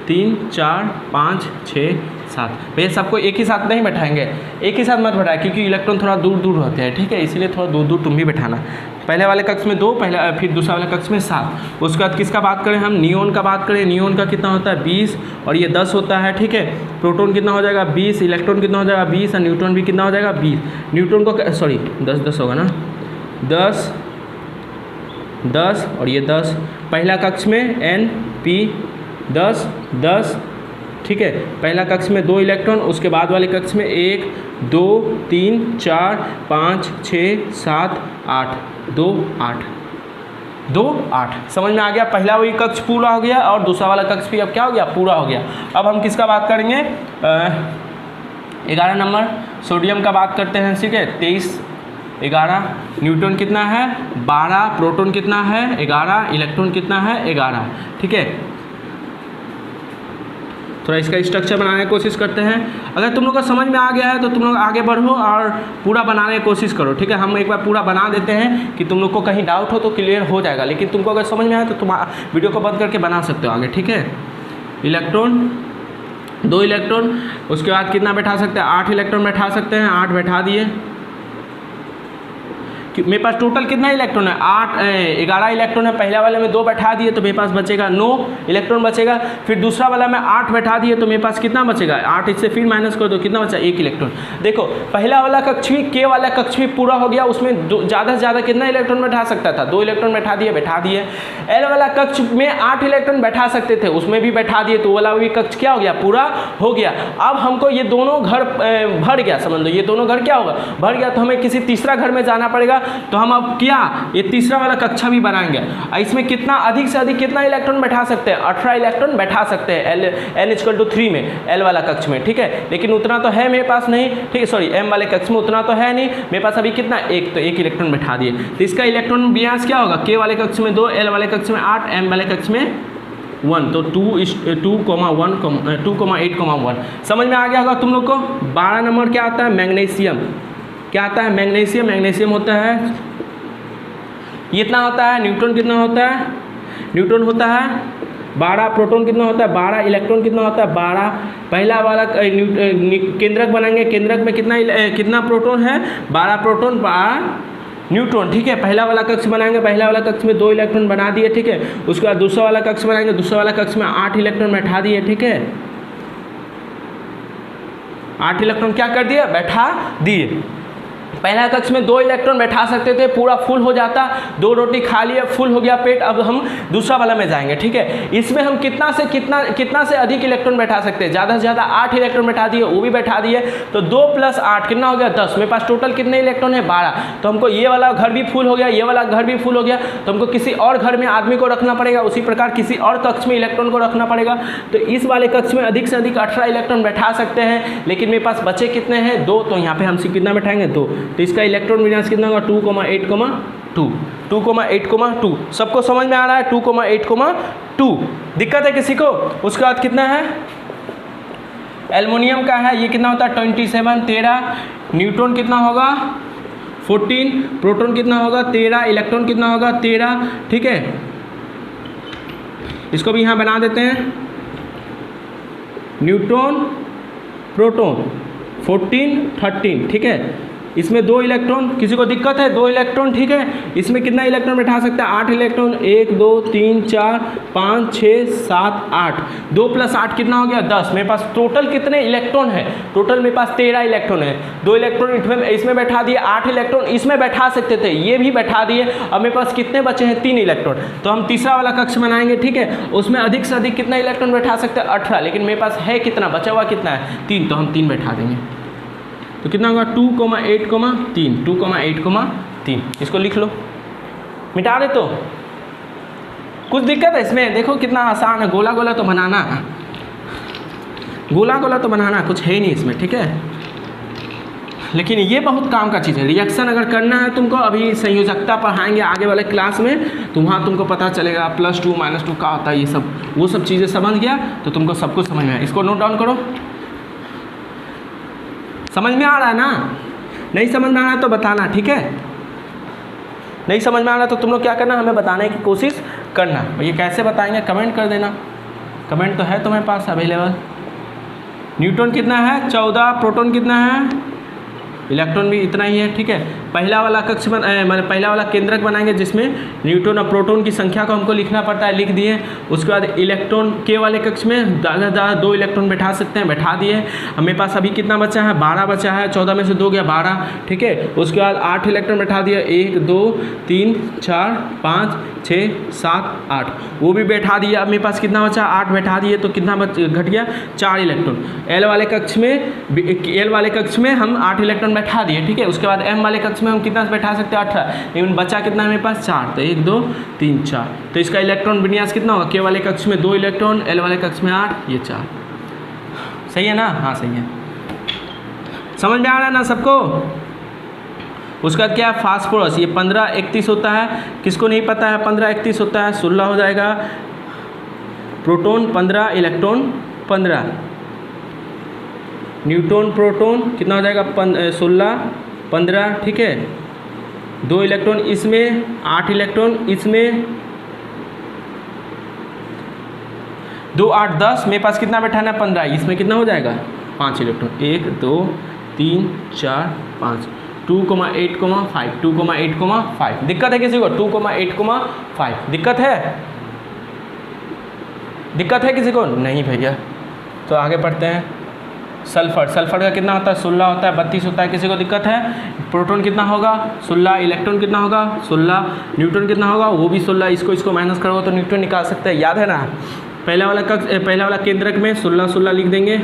3 4 5 6 7। भैया सबको एक ही साथ नहीं बैठाएंगे, एक ही साथ मत बैठाए क्योंकि इलेक्ट्रॉन थोड़ा दूर दूर होते हैं, ठीक है, इसलिए थोड़ा दूर दूर तुम भी बैठाना। पहले वाले कक्ष में 2, पहला फिर दूसरा वाले कक्ष में 7। उसके बाद किसका बात करें हम, नियोन का बात करें। नियोन का कितना होता है 20 और ये 10 होता है, ठीक है। प्रोटॉन कितना हो जाएगा 20, इलेक्ट्रॉन कितना हो जाएगा 20 और न्यूट्रॉन भी कितना हो जाएगा 20। न्यूट्रॉन को 10 होगा ना, 10 और ये 10। पहला कक्ष में Np 10, ठीक है। पहला कक्ष में 2 इलेक्ट्रॉन, उसके बाद वाले कक्ष में 1 2 3 4 5 6 7 8, 2 8। 2 8। समझ में आ गया, पहला वही कक्ष पूरा हो गया और दूसरा वाला कक्ष भी अब क्या हो गया, पूरा हो गया। अब हम किसका बात करेंगे, 11 नंबर सोडियम का बात करते हैं। ठीक है, 23 11 न्यूट्रॉन कितना है 12, प्रोटॉन कितना है 11, इलेक्ट्रॉन कितना है 11। ठीक है, थोड़ा इसका स्ट्रक्चर बनाने की कोशिश करते हैं। अगर तुम लोग को समझ में आ गया है तो तुम लोग आगे बढ़ो और पूरा बनाने की कोशिश करो। ठीक है, हम एक बार पूरा बना देते हैं कि तुम लोग को कहीं डाउट हो तो क्लियर हो जाएगा, लेकिन तुमको अगर समझ में आए तो तुम वीडियो को बंद करके बना सकते हो आगे। ठीक है, इलेक्ट्रॉन 2 इलेक्ट्रॉन, उसके बाद कितना बैठा सकते हैं 8 इलेक्ट्रॉन बैठा सकते हैं, 8 बैठा दिए। मेरे पास टोटल कितना इलेक्ट्रॉन है 11 इलेक्ट्रॉन है। पहला वाले में 2 बैठा दिए तो मेरे पास बचेगा 9 इलेक्ट्रॉन बचेगा। फिर दूसरा वाला में 8 बैठा दिए तो मेरे पास कितना बचेगा 8, इससे फिर माइनस कर दो कितना बचा 1 इलेक्ट्रॉन। देखो पहला वाला कक्ष भी के वाला कक्ष भी पूरा हो गया, उसमें ज़्यादा से ज़्यादा कितना इलेक्ट्रॉन बैठा सकता था 2 इलेक्ट्रॉन बैठा दिए। एल वाला कक्ष में 8 इलेक्ट्रॉन बैठा सकते थे, उसमें भी बैठा दिए तो वाला भी कक्ष क्या हो गया पूरा हो गया। अब हमको ये दोनों घर भर गया, समझ लो ये दोनों घर क्या होगा भर गया, तो हमें किसी तीसरा घर में जाना पड़ेगा। तो हम अब क्या ये तीसरा वाला कक्षा भी बनाएंगे। इसमें कितना अधिक से अधिक कितना इलेक्ट्रॉन बैठा सकते हैं 18 इलेक्ट्रॉन बैठा सकते हैं N=3 में एल वाला कक्ष में। ठीक है, लेकिन उतना तो है मेरे पास नहीं। ठीक है, सॉरी एम वाले कक्ष में उतना तो है नहीं मेरे पास, अभी कितना 1, तो 1 इलेक्ट्रॉन बैठा दिए। तो इसका इलेक्ट्रॉन विन्यास क्या होगा के वाले कक्ष में 2, एल वाले कक्ष में 8, एम वाले कक्ष में 1, तो 2,8,1। समझ में आ गया होगा तुम लोग को। 12 नंबर क्या आता है मैग्नीशियम। क्या आता है मैग्नीशियम होता है ये इतना होता है। न्यूट्रॉन कितना होता है न्यूट्रॉन होता है 12, प्रोटॉन कितना होता है 12, इलेक्ट्रॉन कितना होता है 12। पहला वाला केंद्रक बनाएंगे, केंद्रक में कितना प्रोटॉन है 12 प्रोटॉन 12 न्यूट्रॉन। ठीक है, पहला वाला कक्ष बनाएंगे, पहला वाला कक्ष में 2 इलेक्ट्रॉन बना दिए। ठीक है, उसके बाद दूसरा वाला कक्ष बनाएंगे, दूसरा वाला कक्ष में 8 इलेक्ट्रॉन बैठा दिए। ठीक है, 8 इलेक्ट्रॉन क्या कर दिया बैठा दिए। पहला कक्ष में 2 इलेक्ट्रॉन बैठा सकते थे, पूरा फुल हो जाता, 2 रोटी खा लिए फुल हो गया पेट। अब हम दूसरा वाला में जाएंगे। ठीक है, इसमें हम कितना से अधिक इलेक्ट्रॉन बैठा सकते हैं, ज़्यादा से ज़्यादा 8 इलेक्ट्रॉन बैठा दिए, वो भी बैठा दिए। तो 2 + 8 कितना हो गया 10। मेरे पास टोटल कितने इलेक्ट्रॉन है 12। तो हमको ये वाला घर भी फुल हो गया, ये वाला घर भी फुल हो गया, तो हमको किसी और घर में आदमी को रखना पड़ेगा, उसी प्रकार किसी और कक्ष में इलेक्ट्रॉन को रखना पड़ेगा। तो इस वाले कक्ष में अधिक से अधिक 18 इलेक्ट्रॉन बैठा सकते हैं, लेकिन मेरे पास बचे कितने हैं 2, तो यहाँ पे हम कितना बैठाएंगे 2। तो इसका इलेक्ट्रॉन विन्यास कितना होगा 2,8,2। सबको समझ में आ रहा है 2,8,2। दिक्कत है किसी को। उसके बाद कितना है एल्युमिनियम का है, ये कितना होता है 27 13। न्यूट्रॉन कितना होगा 14, प्रोटॉन कितना होगा 13, इलेक्ट्रॉन कितना होगा 13। ठीक है, इसको भी यहाँ बना देते हैं। Neutron proton 14 13। ठीक है, इसमें 2 इलेक्ट्रॉन, किसी को दिक्कत है 2 इलेक्ट्रॉन। ठीक है, इसमें कितना इलेक्ट्रॉन बैठा सकता है 8 इलेक्ट्रॉन, 1 2 3 4 5 6 7 8। 2 + 8 कितना हो गया 10। मेरे पास टोटल कितने इलेक्ट्रॉन है टोटल मेरे पास 13 इलेक्ट्रॉन है। 2 इलेक्ट्रॉन इसमें बैठा दिए, 8 इलेक्ट्रॉन इसमें बैठा सकते थे, ये भी बैठा दिए। अब मेरे पास कितने बचे हैं 3 इलेक्ट्रॉन। तो हम तीसरा वाला कक्ष बनाएंगे। ठीक है, उसमें अधिक से अधिक कितना इलेक्ट्रॉन बैठा सकते हैं 18, लेकिन मेरे पास है कितना बचा हुआ कितना है 3, तो हम 3 बैठा देंगे। तो कितना होगा 2,8,3 2,8,3। इसको लिख लो, मिटा दे। तो कुछ दिक्कत है इसमें, देखो कितना आसान है। गोला गोला तो बनाना कुछ है ही नहीं इसमें। ठीक है, लेकिन ये बहुत काम का चीज़ है। रिएक्शन अगर करना है तुमको, अभी संयोजकता पढ़ाएंगे आगे वाले क्लास में, तो वहाँ तुमको पता चलेगा +2 -2 क्या होता है, ये सब वो सब चीज़ें समझ गया तो तुमको सब कुछ समझ में आया। इसको नोट डाउन करो। समझ में आ रहा है ना? नहीं समझ में आ रहा है तो बताना। ठीक है, नहीं समझ में आ रहा तो तुम लोग क्या करना, हमें बताने की कोशिश करना। ये कैसे बताएंगे कमेंट कर देना, कमेंट तो है तुम्हारे पास अवेलेबल। न्यूट्रॉन कितना है 14, प्रोटॉन कितना है, इलेक्ट्रॉन भी इतना ही है। ठीक है, पहला वाला कक्ष पहला वाला केंद्रक बनाएंगे जिसमें न्यूट्रॉन और प्रोटॉन की संख्या को हमको लिखना पड़ता है, लिख दिए। उसके बाद इलेक्ट्रॉन के वाले कक्ष में ज़्यादा से ज़्यादा 2 इलेक्ट्रॉन बैठा सकते हैं, बैठा दिए। हमें पास अभी कितना बचा है 12 बचा है, 14 में से 2 गया 12। ठीक है, उसके बाद 8 इलेक्ट्रॉन बैठा दिया, 1 2 3 4 5 6 7 8, वो भी बैठा दिया। अब मेरे पास कितना बचा 8 बैठा दिए, तो कितना घट गया 4 इलेक्ट्रॉन। एल वाले कक्ष में हम 8 इलेक्ट्रॉन बैठा दिए, ठीक है। उसके बाद m वाले कक्ष में हम कितना बैठा सकते हैं 18, लेकिन बचा कितना है मेरे पास 4, तो 1 2 3 4, तो इसका इलेक्ट्रॉन विन्यास कितना होगा, k वाले कक्ष में 2 इलेक्ट्रॉन, l वाले कक्ष में 8, ये 4। सही है ना, हाँ सही है, समझ में आ रहा है ना सबको। उसका क्या है फास्फोरस, ये 15 31 होता है, किसको नहीं पता है 15 31 होता है, 16 हो जाएगा, प्रोटॉन 15 इलेक्ट्रॉन 15, न्यूट्रॉन प्रोटॉन कितना हो जाएगा 16 15, ठीक है, 2 इलेक्ट्रॉन इसमें, 8 इलेक्ट्रॉन इसमें, 2 8 10, मेरे पास कितना बैठाना है 15, इसमें कितना हो जाएगा 5 इलेक्ट्रॉन, 1 2 3 4 5, 2,8,5 2,8,5। दिक्कत है किसी को 2,8,5 दिक्कत है किसी को नहीं भैया। तो आगे पढ़ते हैं। सल्फर का कितना होता है 16 होता है, 32 होता है, किसी को दिक्कत है। प्रोटॉन कितना होगा 16, इलेक्ट्रॉन कितना होगा 16, न्यूट्रॉन कितना होगा वो भी 16, इसको माइनस करोगे तो न्यूट्रॉन निकाल सकते हैं, याद है ना। पहला वाला केंद्रक में 16 लिख देंगे।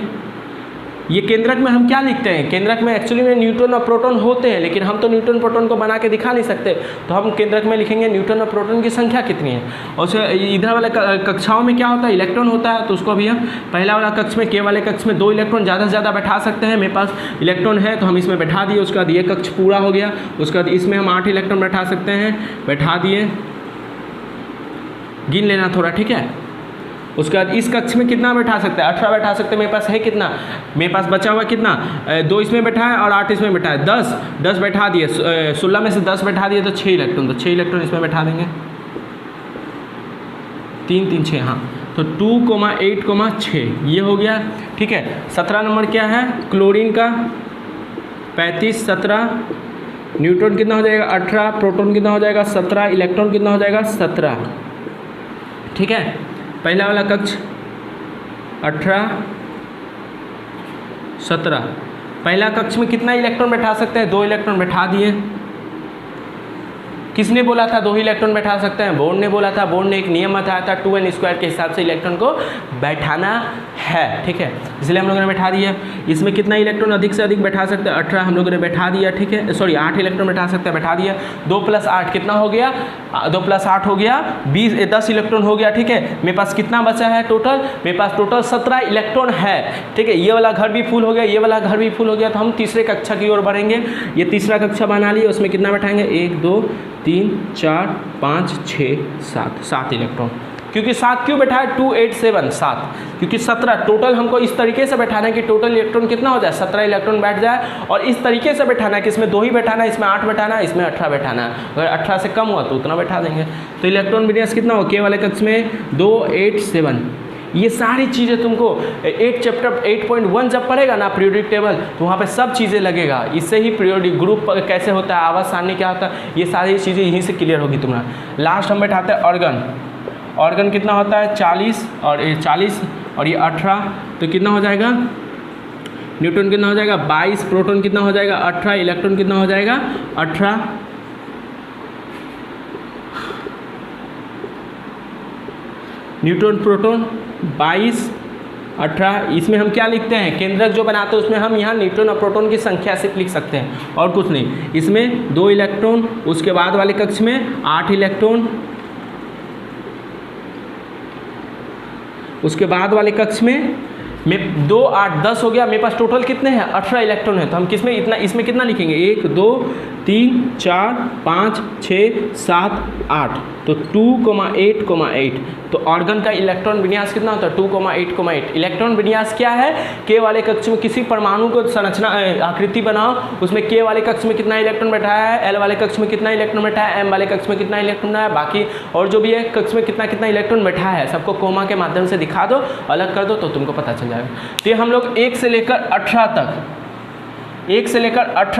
ये केंद्रक में हम क्या लिखते हैं, केंद्रक में एक्चुअली में न्यूट्रॉन और प्रोटॉन होते हैं, लेकिन हम तो न्यूट्रॉन प्रोटॉन को बना के दिखा नहीं सकते, तो हम केंद्रक में लिखेंगे न्यूट्रॉन और प्रोटॉन की संख्या कितनी है। और इधर वाले कक्षाओं में क्या होता है इलेक्ट्रॉन होता है, तो उसको अभी हम पहला वाला कक्ष में, के वाले कक्ष में 2 इलेक्ट्रॉन ज़्यादा से ज़्यादा बैठा सकते हैं। मेरे पास इलेक्ट्रॉन है तो हम इसमें बैठा दिए, उसके बाद ये कक्ष पूरा हो गया, उसके बाद इसमें हम 8 इलेक्ट्रॉन बैठा सकते हैं, बैठा दिए, गिन लेना थोड़ा, ठीक है। उसके बाद इस कक्ष में कितना बैठा सकते हैं 18 बैठा सकते हैं, मेरे पास है कितना, मेरे पास बचा हुआ कितना 2 इसमें बैठा है और 8 इसमें बैठा है, 10 बैठा दिए, 16 में से 10 बैठा दिए तो 6 इलेक्ट्रॉन, तो 6 इलेक्ट्रॉन इसमें बैठा देंगे, 3 3 6, हाँ, तो 2,8,6 ये हो गया, ठीक है। 17 नंबर क्या है क्लोरीन का 35 17, न्यूट्रॉन कितना हो जाएगा 18, प्रोटॉन कितना हो जाएगा 17, इलेक्ट्रॉन कितना हो जाएगा 17, ठीक है। पहला वाला कक्ष 18 17, पहला कक्ष में कितना इलेक्ट्रॉन बैठा सकते हैं 2 इलेक्ट्रॉन बैठा दिए। किसने बोला था 2 ही इलेक्ट्रॉन बैठा सकते हैं, बोर्ड ने बोला था, बोर्ड ने एक नियम बताया था 2n² के हिसाब से इलेक्ट्रॉन को बैठाना है, ठीक है, इसलिए हम लोगों ने बैठा दिया। इसमें कितना इलेक्ट्रॉन अधिक से अधिक बैठा सकते हैं 18 हम लोगों ने बैठा दिया, ठीक है, सॉरी 8 इलेक्ट्रॉन बैठा सकते हैं, बैठा दिया। 2 + 8 कितना हो गया 2 + 8 हो गया 10 इलेक्ट्रॉन हो गया, ठीक है। मेरे पास कितना बचा है टोटल, मेरे पास टोटल 17 इलेक्ट्रॉन है, ठीक है। ये वाला घर भी फुल हो गया, ये वाला घर भी फुल हो गया, तो हम तीसरे कक्षा की ओर बढ़ेंगे। ये तीसरा कक्षा बना लिए, उसमें कितना बैठाएंगे 1 2 3 4 5 6 7 इलेक्ट्रॉन। क्योंकि 7 क्यों बैठा है 2 8 7 7, क्योंकि 17 टोटल हमको इस तरीके से बैठाना है कि टोटल इलेक्ट्रॉन कितना हो जाए 17 इलेक्ट्रॉन बैठ जाए, और इस तरीके से बैठाना है कि इसमें 2 ही बैठाना है, इसमें 8 बैठाना है, इसमें 18 बैठाना है। अगर 18 से कम हुआ तो उतना बैठा देंगे। तो इलेक्ट्रॉन विन्यास कितना हो के वाले कक्ष में 2 8 7। ये सारी चीज़ें तुमको 8 चैप्टर 8.1 जब पढ़ेगा ना पीरियोडिक टेबल, तो वहाँ पे सब चीज़ें लगेगा। इससे ही पीरियोडिक ग्रुप कैसे होता है, आवास सारणी क्या होता है, ये सारी चीज़ें यहीं से क्लियर होगी तुम्हारा। लास्ट हम बैठाते हैं ऑर्गन कितना होता है 40 और ये 18, तो कितना हो जाएगा न्यूट्रॉन कितना हो जाएगा 22, प्रोटॉन कितना हो जाएगा 18, इलेक्ट्रॉन कितना हो जाएगा 18। Neutron proton 22 18। इसमें हम क्या लिखते हैं केंद्रक जो बनाते हैं उसमें हम यहाँ न्यूट्रॉन और प्रोटॉन की संख्या से लिख सकते हैं और कुछ नहीं। इसमें 2 इलेक्ट्रॉन, उसके बाद वाले कक्ष में 8 इलेक्ट्रॉन, उसके बाद वाले कक्ष में 2 8 10 हो गया। मेरे पास टोटल कितने हैं 18 इलेक्ट्रॉन है, तो हम किसमें इतना इसमें कितना लिखेंगे 1 2 3 4 5 6 7 8, तो 2,8,8। तो ऑर्गन का इलेक्ट्रॉन विन्यास कितना होता है 2,8,8। इलेक्ट्रॉन विन्यास क्या है, के वाले कक्ष में किसी परमाणु को संरचना आकृति बनाओ, उसमें के वाले कक्ष में कितना इलेक्ट्रॉन बैठाया है, एल वाले कक्ष में कितना इलेक्ट्रॉन बैठाया है, एम वाले कक्ष में कितना इलेक्ट्रॉन है, बाकी और जो भी है कक्ष में कितना कितना इलेक्ट्रॉन बैठा है, सबको कोमा के माध्यम से दिखा दो, अलग कर दो, तो तुमको पता चल जाएगा। तो ये हम लोग 1 से लेकर 18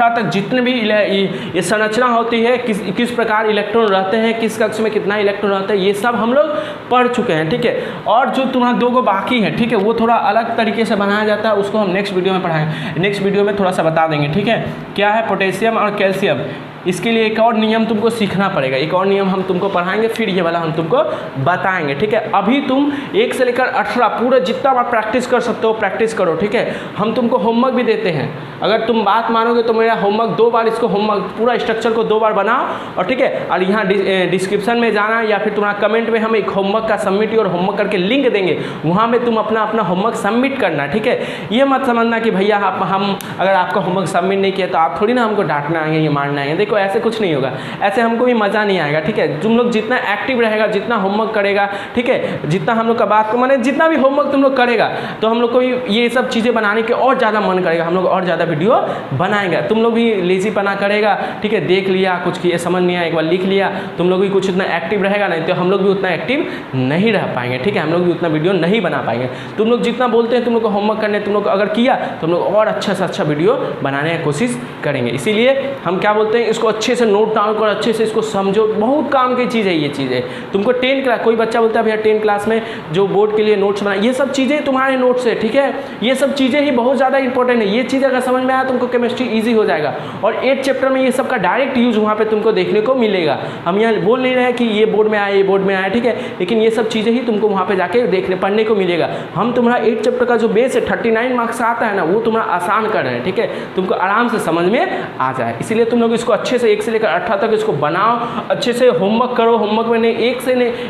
तक जितने भी ये संरचना होती है, किस प्रकार इलेक्ट्रॉन रहते हैं, किस कक्ष में कितना इलेक्ट्रॉन रहता है, ये सब हम लोग पढ़ चुके हैं, ठीक है। और जो तुम्हारा 2 बाकी है, ठीक है, वो थोड़ा अलग तरीके से बनाया जाता है, उसको हम नेक्स्ट वीडियो में पढ़ाएंगे, नेक्स्ट वीडियो में थोड़ा सा बता देंगे, ठीक है। क्या है पोटेशियम और कैल्शियम, इसके लिए एक और नियम तुमको सीखना पड़ेगा, एक और नियम हम तुमको पढ़ाएंगे, फिर ये वाला हम तुमको बताएंगे, ठीक है। अभी तुम 1 से लेकर 18 पूरा जितना बार प्रैक्टिस कर सकते हो प्रैक्टिस करो, ठीक है। हम तुमको होमवर्क भी देते हैं, अगर तुम बात मानोगे तो मेरा होमवर्क 2 बार, इसको होमवर्क पूरा स्ट्रक्चर को 2 बार बनाओ और ठीक है, और यहाँ डिस्क्रिप्शन में जाना या फिर तुम्हारा कमेंट में हम एक होमवर्क का सबमिट और होमवर्क करके लिंक देंगे, वहाँ में तुम अपना होमवर्क सबमिट करना, ठीक है। ये मत समझना कि भैया हम अगर आपका होमवर्क सबमिट नहीं किया तो आप थोड़ी ना हमको डांटना आएंगे, ये मारना आएंगे। देखो ऐसे कुछ नहीं होगा, ऐसे हमको भी मज़ा नहीं आएगा, ठीक है। तुम लोग जितना एक्टिव रहेगा, जितना होमवर्क करेगा, ठीक है, जितना हम लोग का बात को माने जितना भी होमवर्क तुम लोग करेगा तो हम लोग को ये सब चीज़ें बनाने के और ज़्यादा मन करेगा, हम लोग और ज़्यादा वीडियो बनाएंगे। तुम लोग भी लेजीपना करेगा, ठीक है, देख लिया कुछ किए समझ नहीं आया, एक बार लिख लिया, तुम लोग भी कुछ उतना एक्टिव रहेगा नहीं तो हम लोग भी उतना एक्टिव नहीं रह पाएंगे, ठीक है, हम लोग भी उतना वीडियो नहीं बना पाएंगे। तुम लोग जितना बोलते हैं तुम लोग को होमवर्क करने, तुम लोग अगर किया तो हम लोग और अच्छा से अच्छा वीडियो बनाने की कोशिश करेंगे। इसीलिए हम क्या बोलते हैं, इसको अच्छे से नोट डाउन करो, अच्छे से इसको समझो, बहुत काम की चीज़ है ये चीज़ें। तुमको 10 क्लास, कोई बच्चा बोलता है भैया 10 क्लास में जो बोर्ड के लिए नोट्स बना, ये सब चीज़ें तुम्हारे नोट्स है, ठीक है, ये सब चीज़ें ही बहुत ज़्यादा इंपॉर्टेंट है। ये चीज़ अगर समझ में आया तुमको केमिस्ट्री ईजी हो जाएगा और 8 चैप्टर में ये सब का डायरेक्ट यूज वहाँ पे तुमको देखने को मिलेगा। हम यहाँ बोल नहीं रहे हैं कि ये बोर्ड में आया, ये बोर्ड में आया, ठीक है, लेकिन ये सब चीज़ें ही तुमको वहाँ पे जाके देखने पढ़ने को मिलेगा। हम तुम्हारा 8 चैप्टर का जो बेस है 39 मार्क्स आता है ना, वो तुम्हारा आसान कर रहे हैं, ठीक है, तुमको आराम से समझ में आ जाए। इसीलिए तुम लोग इसको अच्छे से 1 से लेकर 18 तक इसको बनाओ, अच्छे से होमवर्क करो। होमवर्क में नहीं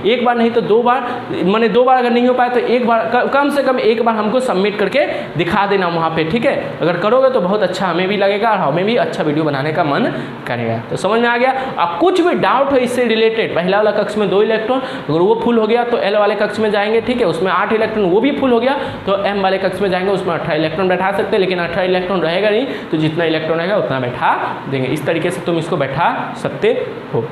एक बार नहीं तो 2 बार, मैंने 2 बार अगर नहीं हो पाए तो 1 बार, कम से कम 1 बार हमको सबमिट करके दिखा देना वहाँ पे, ठीक है। अगर करोगे तो बहुत अच्छा हमें भी लगेगा और हमें भी अच्छा वीडियो बनाने का मन करेगा। तो समझ में आ गया। अब कुछ भी डाउट हो इससे रिलेटेड, पहला वाला कक्ष में 2 इलेक्ट्रॉन, अगर वो फुल हो गया तो एल वाले कक्ष में जाएंगे, ठीक है, उसमें 8 इलेक्ट्रॉन, वो भी फुल हो गया तो एम वाले कक्ष में जाएंगे, उसमें 18 इलेक्ट्रॉन बैठा सकते हैं, लेकिन 18 इलेक्ट्रॉन रहेगा नहीं, तो जितना इलेक्ट्रॉन रहेगा उतना बैठा देंगे। इस तरीके से तुम इसको बैठा सकते हो।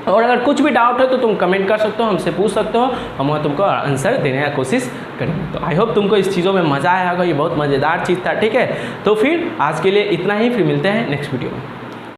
और अगर कुछ भी डाउट है तो तुम कमेंट कर सकते हो, हमसे पूछ सकते हो, हम तुमको आंसर देने की कोशिश करेंगे। तो आई होप तुमको इस चीज़ों में मज़ा आया होगा, ये बहुत मज़ेदार चीज़ था, ठीक है। तो फिर आज के लिए इतना ही, फिर मिलते हैं नेक्स्ट वीडियो में।